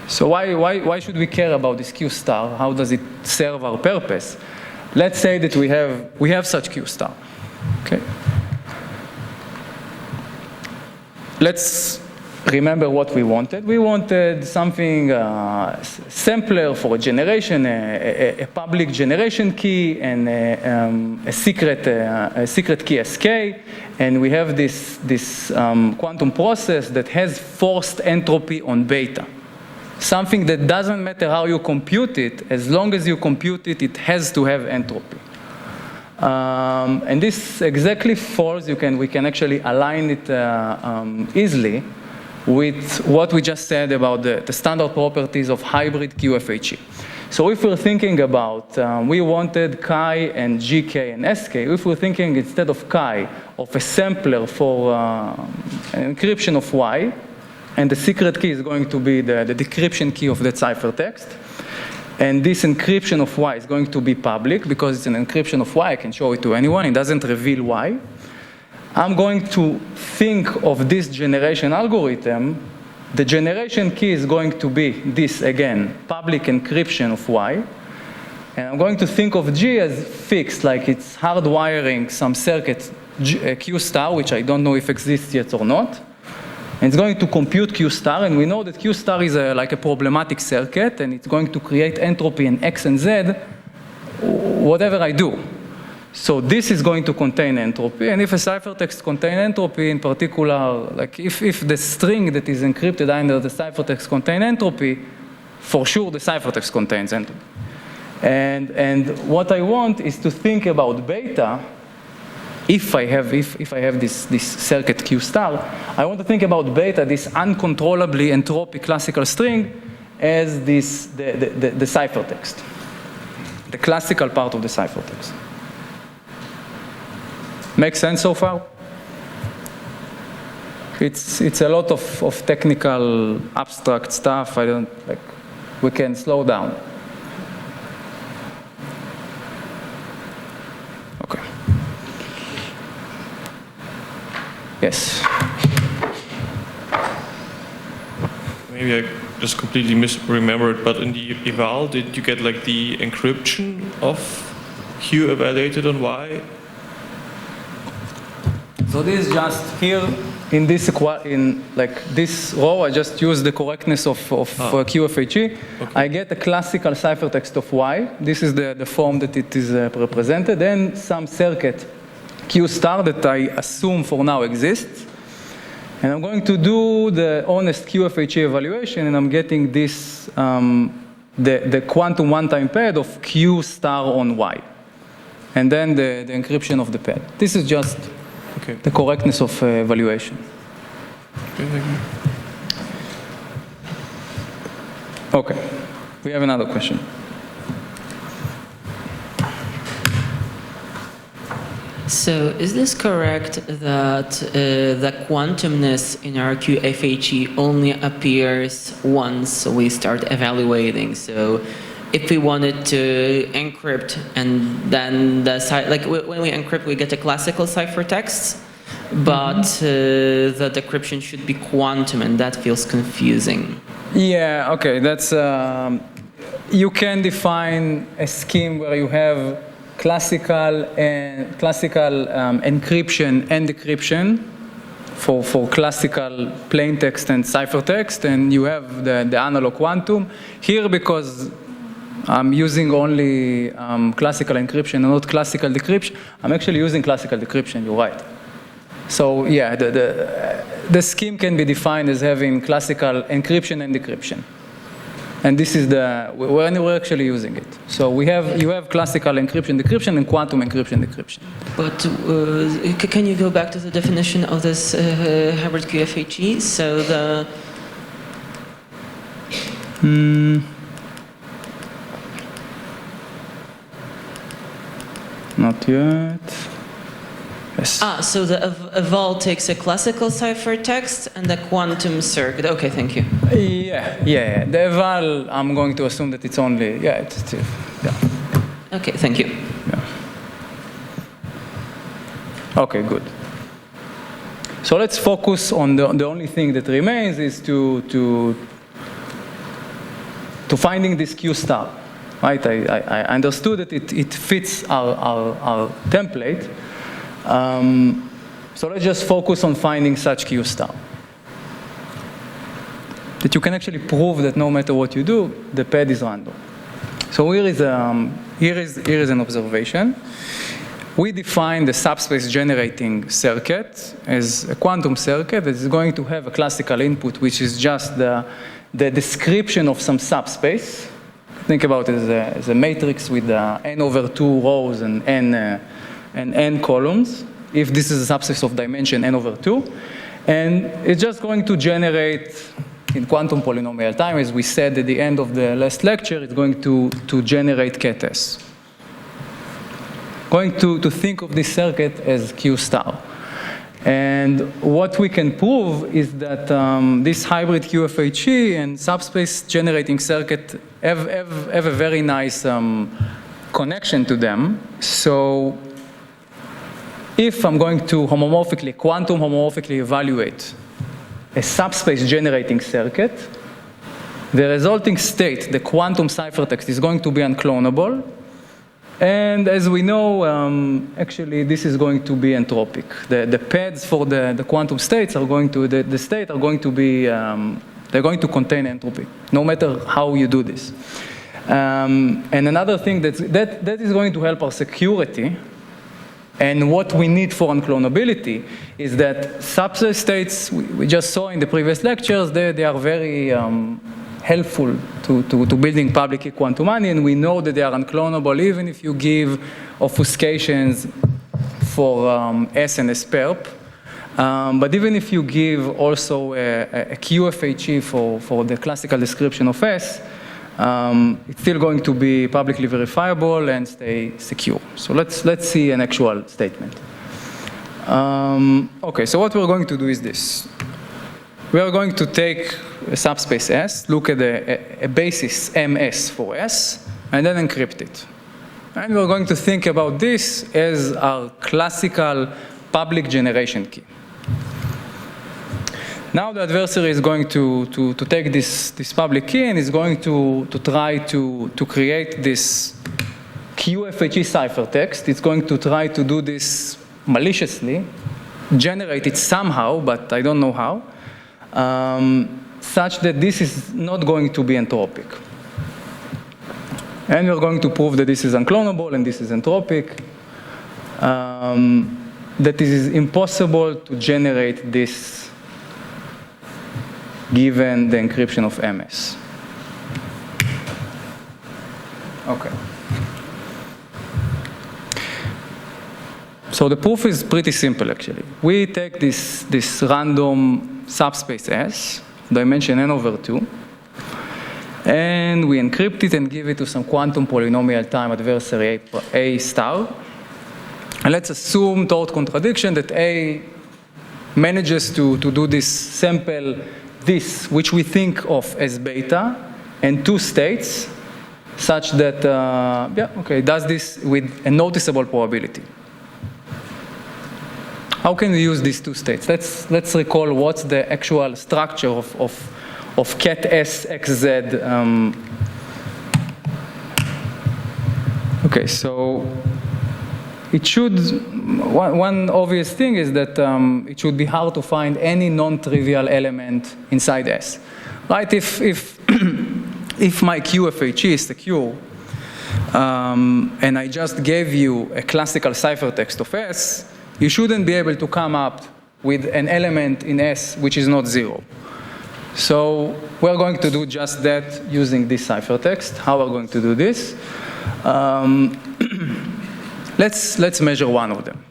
So why should we care about this Q star? How does it serve our purpose? Let's say that we have such Q star. Okay. Let's remember what we wanted. We wanted something simpler for a generation, a public generation key, and a secret key SK. And we have this quantum process that has forced entropy on beta. Something that doesn't matter how you compute it, as long as you compute it, it has to have entropy. And this exactly falls, we can actually align it easily with what we just said about the standard properties of hybrid QFHE. So if we're thinking about, we wanted chi and gk and sk, if we're thinking instead of chi of a sampler for an encryption of y, and the secret key is going to be the decryption key of that ciphertext, and this encryption of y is going to be public because it's an encryption of y, I can show it to anyone, it doesn't reveal y. I'm going to think of this generation algorithm. The generation key is going to be this, again, public encryption of y. And I'm going to think of G as fixed, like it's hardwiring some circuit Q star, which I don't know if exists yet or not. And it's going to compute Q star, and we know that Q star is like a problematic circuit, and it's going to create entropy in X and Z, whatever I do. So this is going to contain entropy, and if a ciphertext contains entropy, in particular, like if the string that is encrypted under the ciphertext contains entropy, for sure the ciphertext contains entropy. And what I want is to think about beta. If I have this circuit Q star, I want to think about beta, this uncontrollably entropic classical string, as the ciphertext, the classical part of the ciphertext. Make sense so far? It's a lot of technical, abstract stuff. We can slow down. Okay. Yes. Maybe I just completely misremembered, but in the eval, did you get like the encryption of Q evaluated on Y? So this is just here in this row. I just use the correctness of QFHE. Okay. I get a classical ciphertext of Y. This is the form that it is represented, and some circuit Q star that I assume for now exists. And I'm going to do the honest QFHE evaluation, and I'm getting this the quantum one-time pad of Q star on Y, and then the encryption of the pad. This is just the correctness of evaluation. Okay, we have another question. So is this correct that the quantumness in our QFHE only appears once we start evaluating? So if we wanted to encrypt and then when we encrypt, we get a classical ciphertext, but the decryption should be quantum, and that feels confusing. Yeah, okay, that's, you can define a scheme where you have classical encryption and decryption for classical plain text and ciphertext, and you have the analog quantum. Here, because I'm using only classical encryption and not classical decryption, I'm actually using classical decryption, you're right. So yeah, the scheme can be defined as having classical encryption and decryption. And this is when we're actually using it. So you have classical encryption, decryption, and quantum encryption, decryption. But can you go back to the definition of this hybrid QFHE? So not yet. Yes. So the eval takes a classical ciphertext and a quantum circuit. Okay, thank you. Yeah. The eval, I'm going to assume that it's only, yeah. Okay, thank you. Yeah. Okay, good. So let's focus on the only thing that remains is to finding this Q star, right? I understood that it fits our template. So let's just focus on finding such Q star. That you can actually prove that no matter what you do, the pad is random. So here is an observation. We define the subspace generating circuit as a quantum circuit that is going to have a classical input, which is just the description of some subspace. Think about it as a matrix with n/2 rows and n columns, if this is a subspace of dimension n/2. And it's just going to generate, in quantum polynomial time, as we said at the end of the last lecture, it's going to generate ket S. Going to think of this circuit as Q star. And what we can prove is that this hybrid QFHE and subspace generating circuit have a very nice connection to them. So if I'm going to quantum homomorphically evaluate a subspace generating circuit, the resulting state, the quantum ciphertext, is going to be unclonable. And as we know, actually this is going to be entropic. The pads for the quantum states are going to, the state are going to be, they're going to contain entropy, no matter how you do this. And another thing that is going to help our security, and what we need for unclonability, is that subspace states, we just saw in the previous lectures, they are very helpful to building public key quantum money, and we know that they are unclonable even if you give obfuscations for S and S perp. But even if you give also a QFHE for the classical description of S, it's still going to be publicly verifiable and stay secure. So let's see an actual statement. Okay, so what we're going to do is this. We are going to take a subspace S, look at a basis MS for S, and then encrypt it. And we're going to think about this as our classical public generation key. Now the adversary is going to take this public key and is going to try to create this QFHE ciphertext. It's going to try to do this maliciously, generate it somehow, but I don't know how, such that this is not going to be entropic. And we're going to prove that this is unclonable and this is entropic, that it is impossible to generate this given the encryption of MS. Okay. So the proof is pretty simple, actually. We take this random subspace S, dimension n over 2, and we encrypt it and give it to some quantum polynomial time adversary A star. And let's assume toward contradiction that A manages to do this sample, this, which we think of as beta, and two states, such that, does this with a noticeable probability. How can we use these two states? Let's recall what's the actual structure of cat S XZ. Okay, so it should, one obvious thing is that it should be hard to find any non-trivial element inside S. Right, if my QFHE is secure, and I just gave you a classical ciphertext of S, you shouldn't be able to come up with an element in S which is not 0. So we're going to do just that using this ciphertext. How we're going to do this? Let's measure one of them.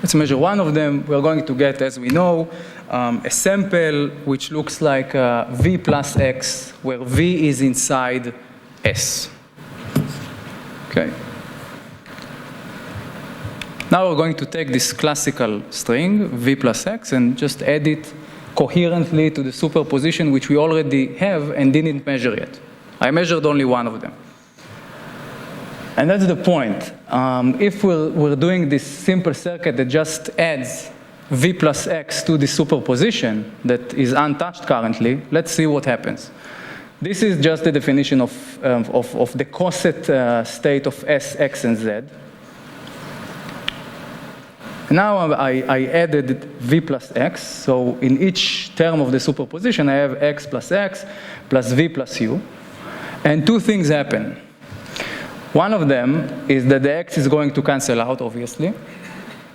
Let's measure one of them. We're going to get, as we know, a sample which looks like V plus X, where V is inside S. Okay. Now we're going to take this classical string, V plus X, and just add it coherently to the superposition which we already have and didn't measure yet. I measured only one of them. And that's the point. If we're doing this simple circuit that just adds V plus X to the superposition that is untouched currently, let's see what happens. This is just the definition of the coset state of S, X, and Z. Now I added V plus X, so in each term of the superposition I have X plus V plus U, and two things happen. One of them is that the X is going to cancel out, obviously,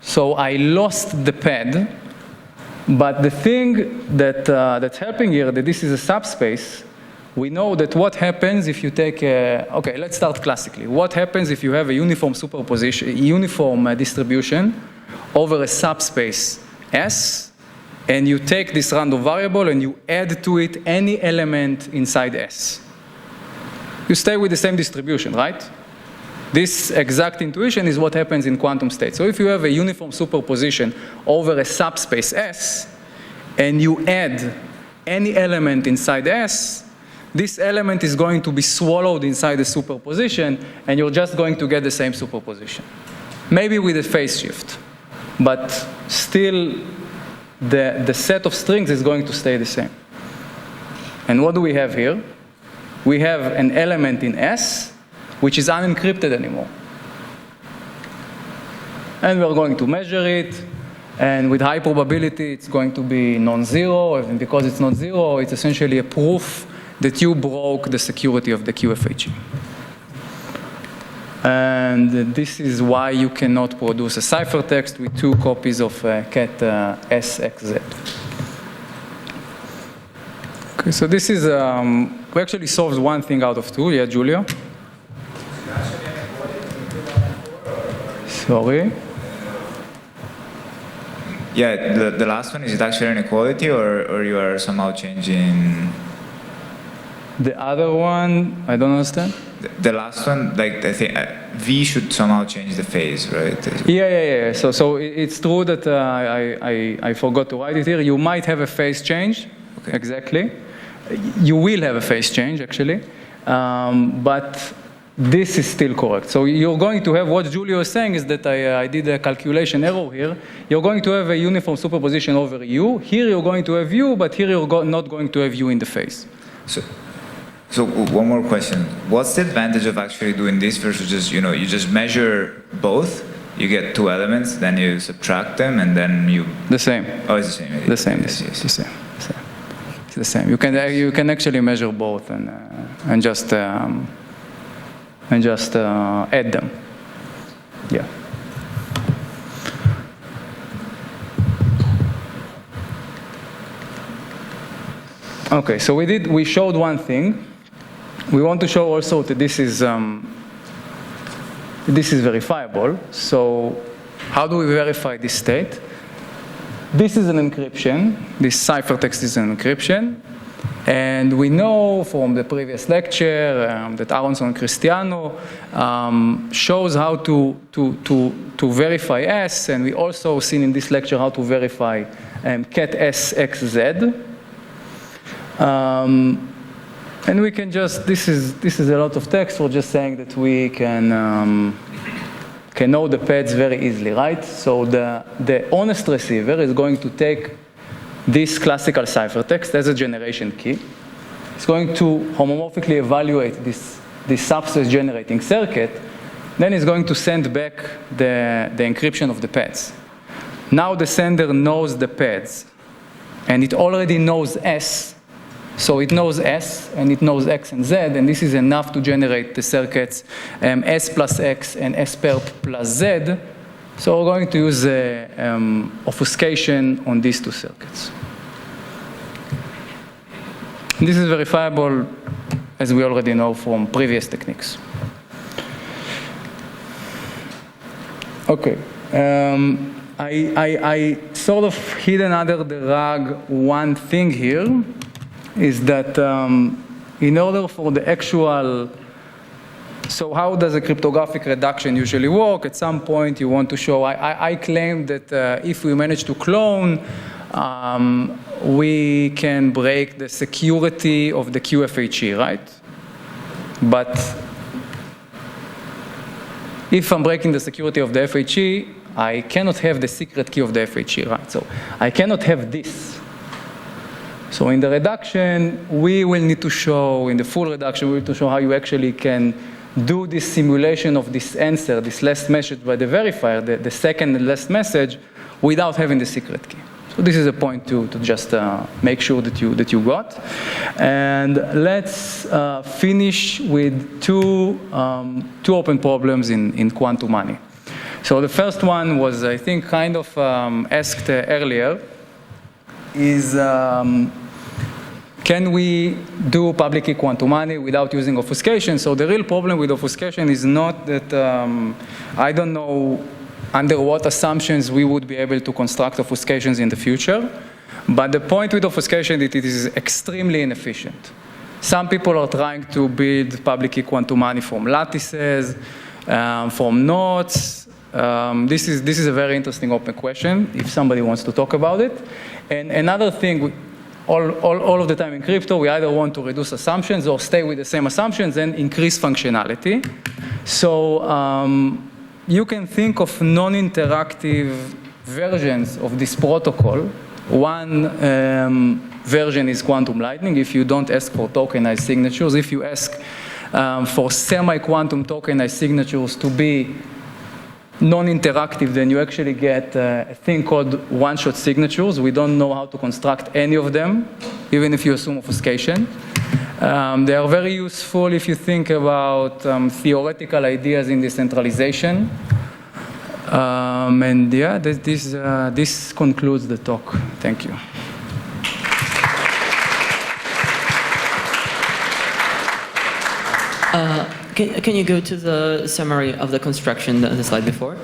so I lost the pad, but the thing that's helping here, that this is a subspace, we know that what happens if you take okay, let's start classically. What happens if you have a uniform superposition, uniform distribution over a subspace S, and you take this random variable and you add to it any element inside S? You stay with the same distribution, right? This exact intuition is what happens in quantum states. So if you have a uniform superposition over a subspace S, and you add any element inside S, this element is going to be swallowed inside the superposition, and you're just going to get the same superposition. Maybe with a phase shift, but still the set of strings is going to stay the same. And what do we have here? We have an element in S which is unencrypted anymore. And we're going to measure it, and with high probability it's going to be non-zero, and because it's not zero, it's essentially a proof that you broke the security of the QFHE. And this is why you cannot produce a ciphertext with two copies of cat SXZ. Okay, so this is We actually solved one thing out of two. Yeah, Giulio? Sorry? Yeah, the last one, is it actually inequality, or you are somehow changing? The other one, I don't understand. The last one, like I think V should somehow change the phase, right? Yeah. So it's true that I forgot to write it here. You might have a phase change, Okay. exactly. You will have a phase change, actually. But this is still correct. So you're going to have, what Giulio is saying is that I did a calculation error here. You're going to have a uniform superposition over U. Here you're going to have U, but here you're not going to have U in the phase. So one more question. What's the advantage of actually doing this versus just, you just measure both, you get two elements, then you subtract them, and then you... The same. Oh, it's the same. The same. Yes. It's the same. You can actually measure both and just add them. Yeah. Okay, so we showed one thing. We want to show also that this is verifiable. So how do we verify this state? This is an encryption. This ciphertext is an encryption. And we know from the previous lecture that Aronson and Cristiano shows how to verify S, and we also seen in this lecture how to verify ket SXZ. And we can just, this is a lot of text, we're just saying that we can know the pads very easily, right? So the honest receiver is going to take this classical ciphertext as a generation key. It's going to homomorphically evaluate this subspace generating circuit. Then it's going to send back the encryption of the pads. Now the sender knows the pads, and it already knows S. So it knows S, and it knows X and Z, and this is enough to generate the circuits S plus X and S perp plus Z. So we're going to use obfuscation on these two circuits. This is verifiable, as we already know from previous techniques. Okay. I sort of hidden under the rug one thing here, is that in order for the actual, so how does a cryptographic reduction usually work? At some point you want to show, I claim that if we manage to clone, we can break the security of the QFHE, right? But if I'm breaking the security of the FHE, I cannot have the secret key of the FHE, right? So I cannot have this. So in the reduction, we will need to show, in the full reduction, we will need to show how you actually can do this simulation of this answer, this last message by the verifier, the second and last message, without having the secret key. So this is a point to just make sure that you got. And let's finish with two open problems in quantum money. So the first one was, I think, kind of asked earlier, is can we do public key quantum money without using obfuscation? So the real problem with obfuscation is not that, I don't know under what assumptions we would be able to construct obfuscations in the future, but the point with obfuscation is that it is extremely inefficient. Some people are trying to build public key quantum money from lattices, from knots. This is a very interesting open question, if somebody wants to talk about it. And another thing, all of the time in crypto, we either want to reduce assumptions or stay with the same assumptions and increase functionality. So you can think of non-interactive versions of this protocol. One version is quantum lightning. If you don't ask for tokenized signatures, if you ask for semi-quantum tokenized signatures to be non-interactive, then you actually get a thing called one-shot signatures. We don't know how to construct any of them, even if you assume obfuscation. They are very useful if you think about theoretical ideas in decentralization. And yeah, this concludes the talk. Thank you. Can you go to the summary of the construction on the slide before?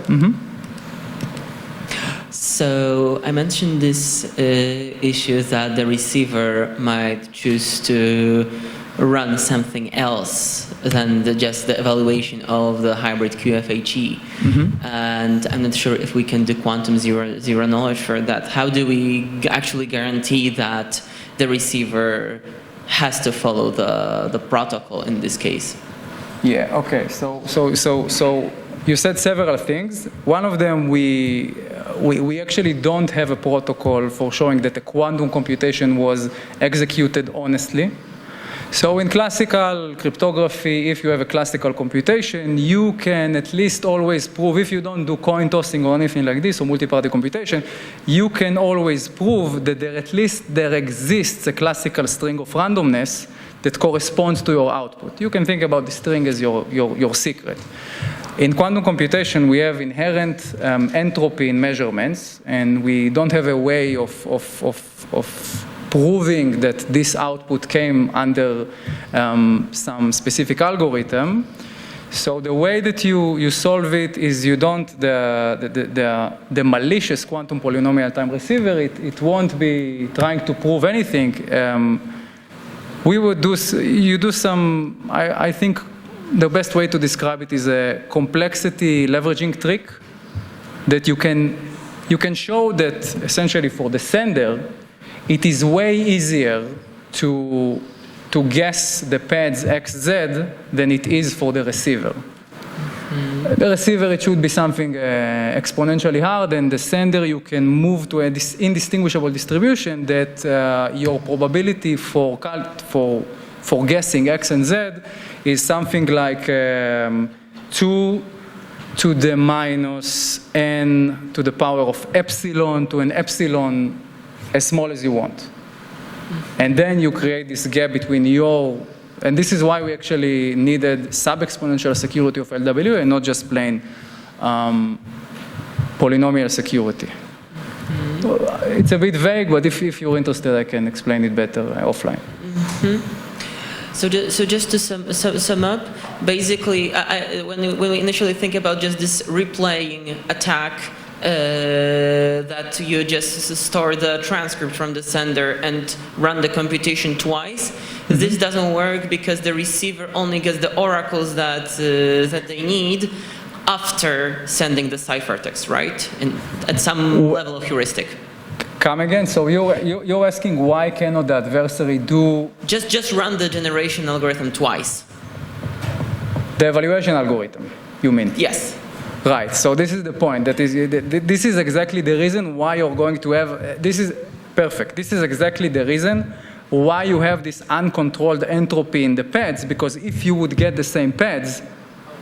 So I mentioned this issue that the receiver might choose to run something else than just the evaluation of the hybrid QFHE. And I'm not sure if we can do quantum zero knowledge for that. How do we actually guarantee that the receiver has to follow the protocol in this case? Yeah, okay. So you said several things. One of them, we actually don't have a protocol for showing that the quantum computation was executed honestly. So in classical cryptography, if you have a classical computation, you can at least always prove, if you don't do coin tossing or anything like this, or multi-party computation, you can always prove that there exists a classical string of randomness that corresponds to your output. You can think about the string as your secret. In quantum computation, we have inherent entropy in measurements, and we don't have a way of proving that this output came under some specific algorithm. So the way that you solve it is you don't, the malicious quantum polynomial time receiver, it won't be trying to prove anything. You do some, I think the best way to describe it is a complexity leveraging trick that you can show that essentially for the sender, it is way easier to guess the pads XZ than it is for the receiver. The receiver, it should be something exponentially hard, and the sender, you can move to an indistinguishable distribution that your probability for guessing X and Z is something like 2 to the minus n to the power of epsilon to an epsilon as small as you want. And then you create this gap between and this is why we actually needed sub-exponential security of LW and not just plain polynomial security. It's a bit vague, but if you're interested, I can explain it better offline. So just to sum up, basically, when we initially think about just this replaying attack, that you just store the transcript from the sender and run the computation twice. This doesn't work because the receiver only gets the oracles that they need after sending the ciphertext, right? At some level of heuristic. Come again? So you're asking why cannot the adversary do... Just run the generation algorithm twice. The evaluation algorithm, you mean? Yes. Right, so this is the point. This is exactly the reason why you're going to have, this is perfect. This is exactly the reason why you have this uncontrolled entropy in the pads, because if you would get the same pads,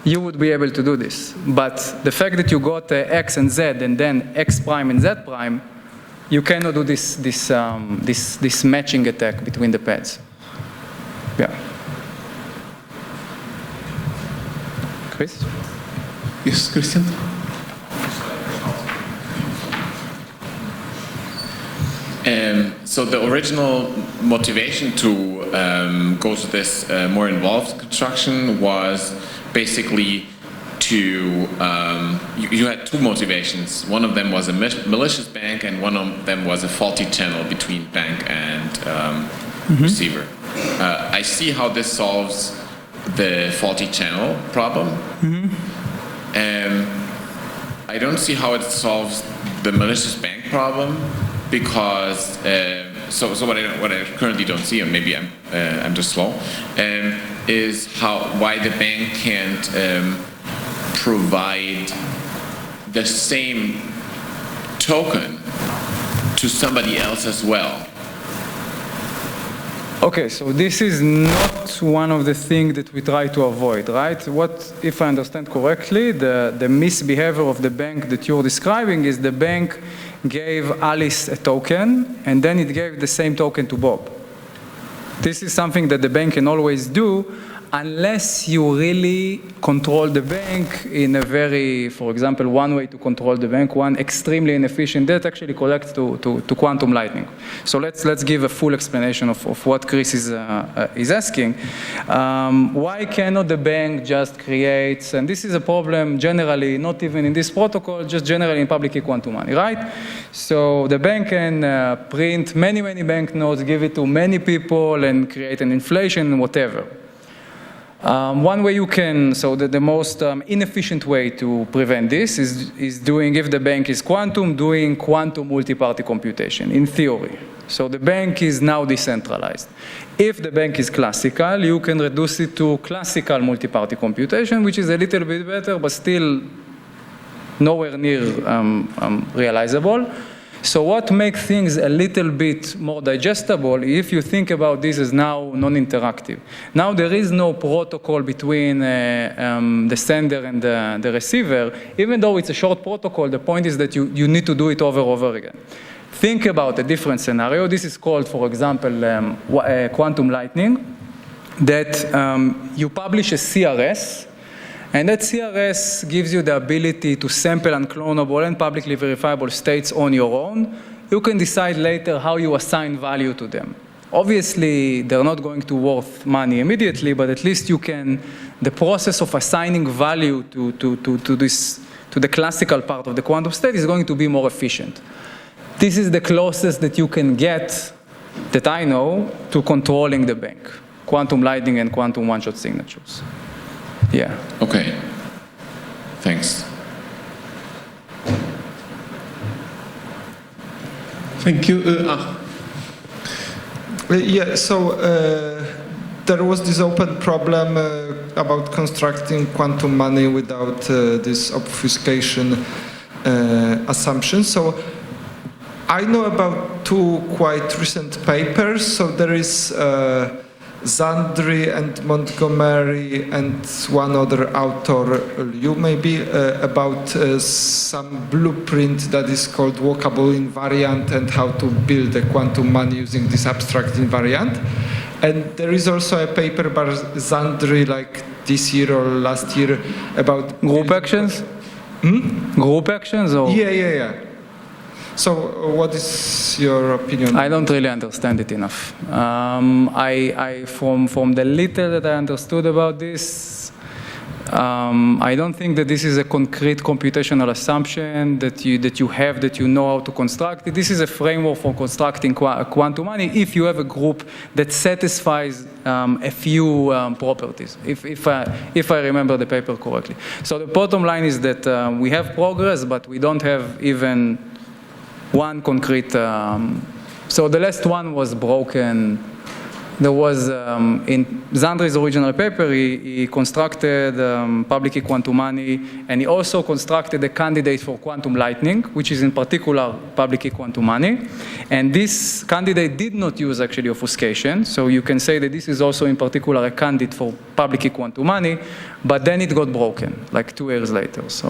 you would be able to do this. But the fact that you got X and Z and then X prime and Z prime, you cannot do this matching attack between the pads. Yeah. Chris? Yes, Christian? So the original motivation to go to this more involved construction was basically to, you had two motivations. One of them was a malicious bank, and one of them was a faulty channel between bank and receiver. I see how this solves the faulty channel problem. I don't see how it solves the malicious bank problem, because so what I currently don't see, and maybe I'm just slow, is why the bank can't provide the same token to somebody else as well. Okay, so this is not one of the things that we try to avoid, right? What, if I understand correctly, the misbehavior of the bank that you're describing is the bank gave Alice a token, and then it gave the same token to Bob. This is something that the bank can always do unless you really control the bank in a very, for example, one way to control the bank, one extremely inefficient, that actually connects to quantum lightning. So let's give a full explanation of what Chris is asking. Why cannot the bank just create, and this is a problem generally, not even in this protocol, just generally in public key quantum money, right? So the bank can print many banknotes, give it to many people, and create an inflation and whatever. One way you can, so the most inefficient way to prevent this is doing, if the bank is quantum, doing quantum multi-party computation, in theory. So the bank is now decentralized. If the bank is classical, you can reduce it to classical multi-party computation, which is a little bit better, but still nowhere near realizable. So what makes things a little bit more digestible, if you think about this as now non-interactive. Now there is no protocol between the sender and the receiver. Even though it's a short protocol, the point is that you need to do it over again. Think about a different scenario. This is called, for example, quantum lightning, that you publish a CRS, and that CRS gives you the ability to sample unclonable and publicly verifiable states on your own. You can decide later how you assign value to them. Obviously, they're not going to worth money immediately, but at least you can, the process of assigning value to the classical part of the quantum state is going to be more efficient. This is the closest that you can get, that I know, to controlling the bank. Quantum lightning and quantum one-shot signatures. Yeah. Okay. Thanks. Thank you. Yeah, so there was this open problem about constructing quantum money without this obfuscation assumption. So I know about two quite recent papers. So there is Zandri and Montgomery and one other author, you maybe, about some blueprint that is called walkable invariant and how to build a quantum money using this abstract invariant. And there is also a paper by Zandri like this year or last year about group actions? Group actions? Or? Yeah. So what is your opinion? I don't really understand it enough. From the little that I understood about this, I don't think that this is a concrete computational assumption that you know how to construct it. This is a framework for constructing quantum money if you have a group that satisfies a few properties, if I remember the paper correctly. So the bottom line is that we have progress, but we don't have even one concrete, so the last one was broken. There was, in Zandri's original paper, he constructed public key quantum money, and he also constructed a candidate for quantum lightning, which is in particular public key quantum money. And this candidate did not use actually obfuscation, so you can say that this is also in particular a candidate for public key quantum money, but then it got broken, like 2 years later. So.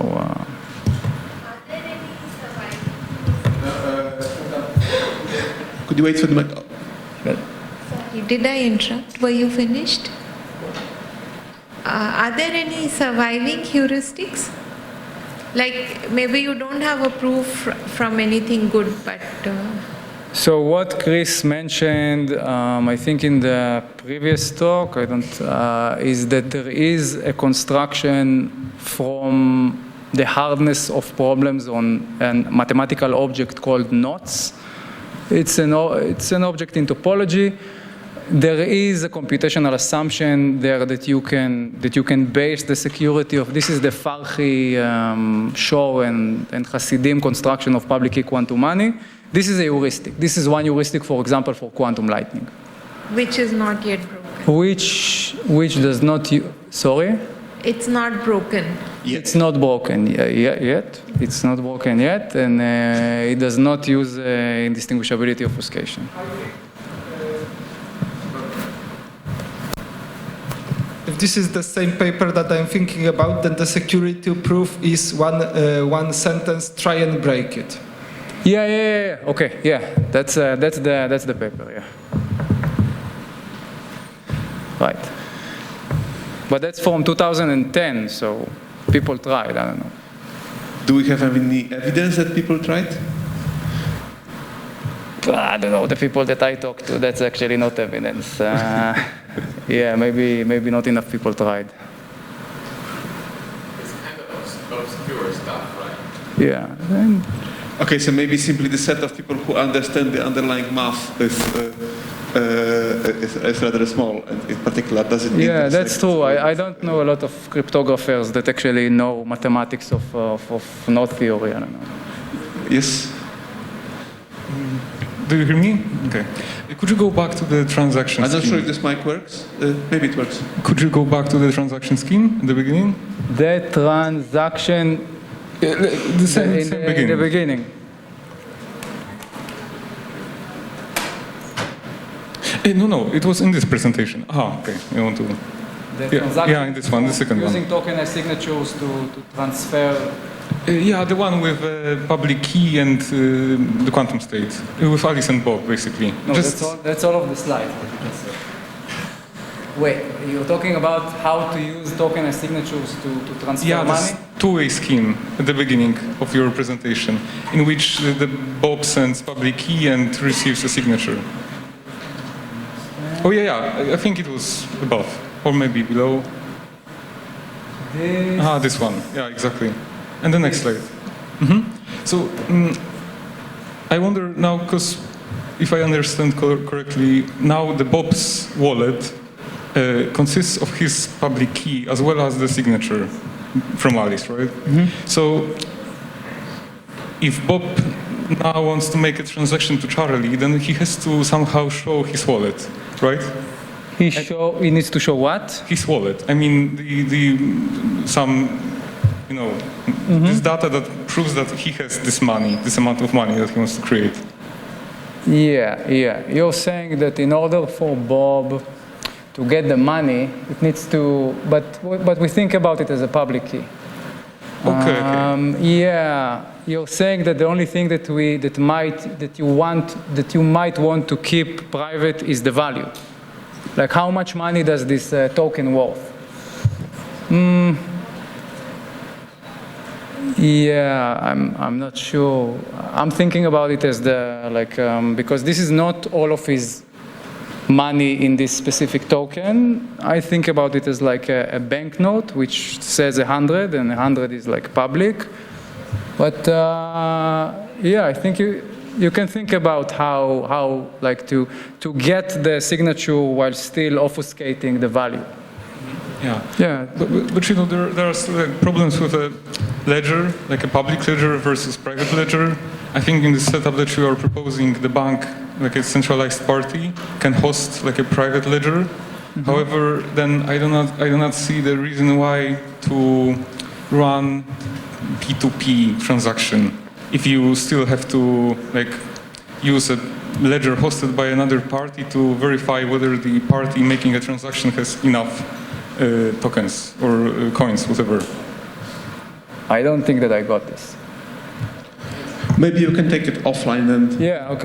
Could you wait for the mic? Sorry, did I interrupt? Were you finished? Are there any surviving heuristics? Like maybe you don't have a proof from anything good, but... So what Chris mentioned, I think in the previous talk, is that there is a construction from the hardness of problems on a mathematical object called knots. It's an object in topology. There is a computational assumption there that you can base the security of. This is the Farhi, Shor, and Hasidim construction of public key quantum money. This is a heuristic. This is one heuristic, for example, for quantum lightning. Which is not yet broken. Which does not. Sorry. It's not broken. It's not broken yet. It's not broken yet, and it does not use indistinguishability obfuscation. If this is the same paper that I'm thinking about, then the security proof is one sentence, try and break it. Yeah. Okay, yeah. That's the paper, yeah. Right. But that's from 2010, so people tried, I don't know. Do we have any evidence that people tried? I don't know, the people that I talked to, that's actually not evidence. Yeah, maybe not enough people tried. It's kind of obscure stuff, right? Yeah. And Okay, so maybe simply the set of people who understand the underlying math is rather small, and in particular doesn't mean yeah, that that's it's true. like- I don't know a lot of cryptographers that actually know mathematics of node theory, I don't know. Yes. Do you hear me? Okay. Could you go back to the transaction I'm not scheme? sure if this mic works. Maybe it works. Could you go back to the transaction scheme at the beginning? The transaction The same, in the beginning. No, it was in this presentation. Ah, okay. You want to? The Yeah, transaction yeah, in this one, the second one. using tokenized signatures to transfer. Yeah, the one with public key and the quantum state. With Alice and Bob, basically. No, that's all of the slides. that you just said. Wait, you're talking about how to use tokenized signatures to transfer Yeah, money? this two-way scheme at the beginning of your presentation, in which the Bob sends public key and receives a signature. Oh yeah, I think it was above, or maybe below. This one. Yeah, exactly. And the next slide. So I wonder now, because if I understand correctly, now the Bob's wallet consists of his public key as well as the signature from Alice, right? So if Bob now wants to make a transaction to Charlie, then he has to somehow show his wallet, right? He needs to show what? His wallet. I mean, this data that proves that he has this money, this amount of money that he wants to create. Yeah. You're saying that in order for Bob to get the money, it needs to, but we think about it as a public key. Okay. Yeah, you're saying that the only thing that you might want to keep private is the value. Like how much money does this token worth? Yeah, I'm not sure. I'm thinking about it as because this is not all of his money in this specific token. I think about it as like a banknote which says 100, and 100 is like public. But yeah, I think you can think about how like to get the signature while still obfuscating the value. Yeah. But you know, there are still problems with a ledger, like a public ledger versus private ledger. I think in the setup that you are proposing, the bank, like a centralized party, can host like a private ledger. However, then I do not see the reason why to run P2P transaction if you still have to like use a ledger hosted by another party to verify whether the party making a transaction has enough tokens or coins, whatever. I don't think that I got this. Maybe you can take it offline and... Yeah, okay.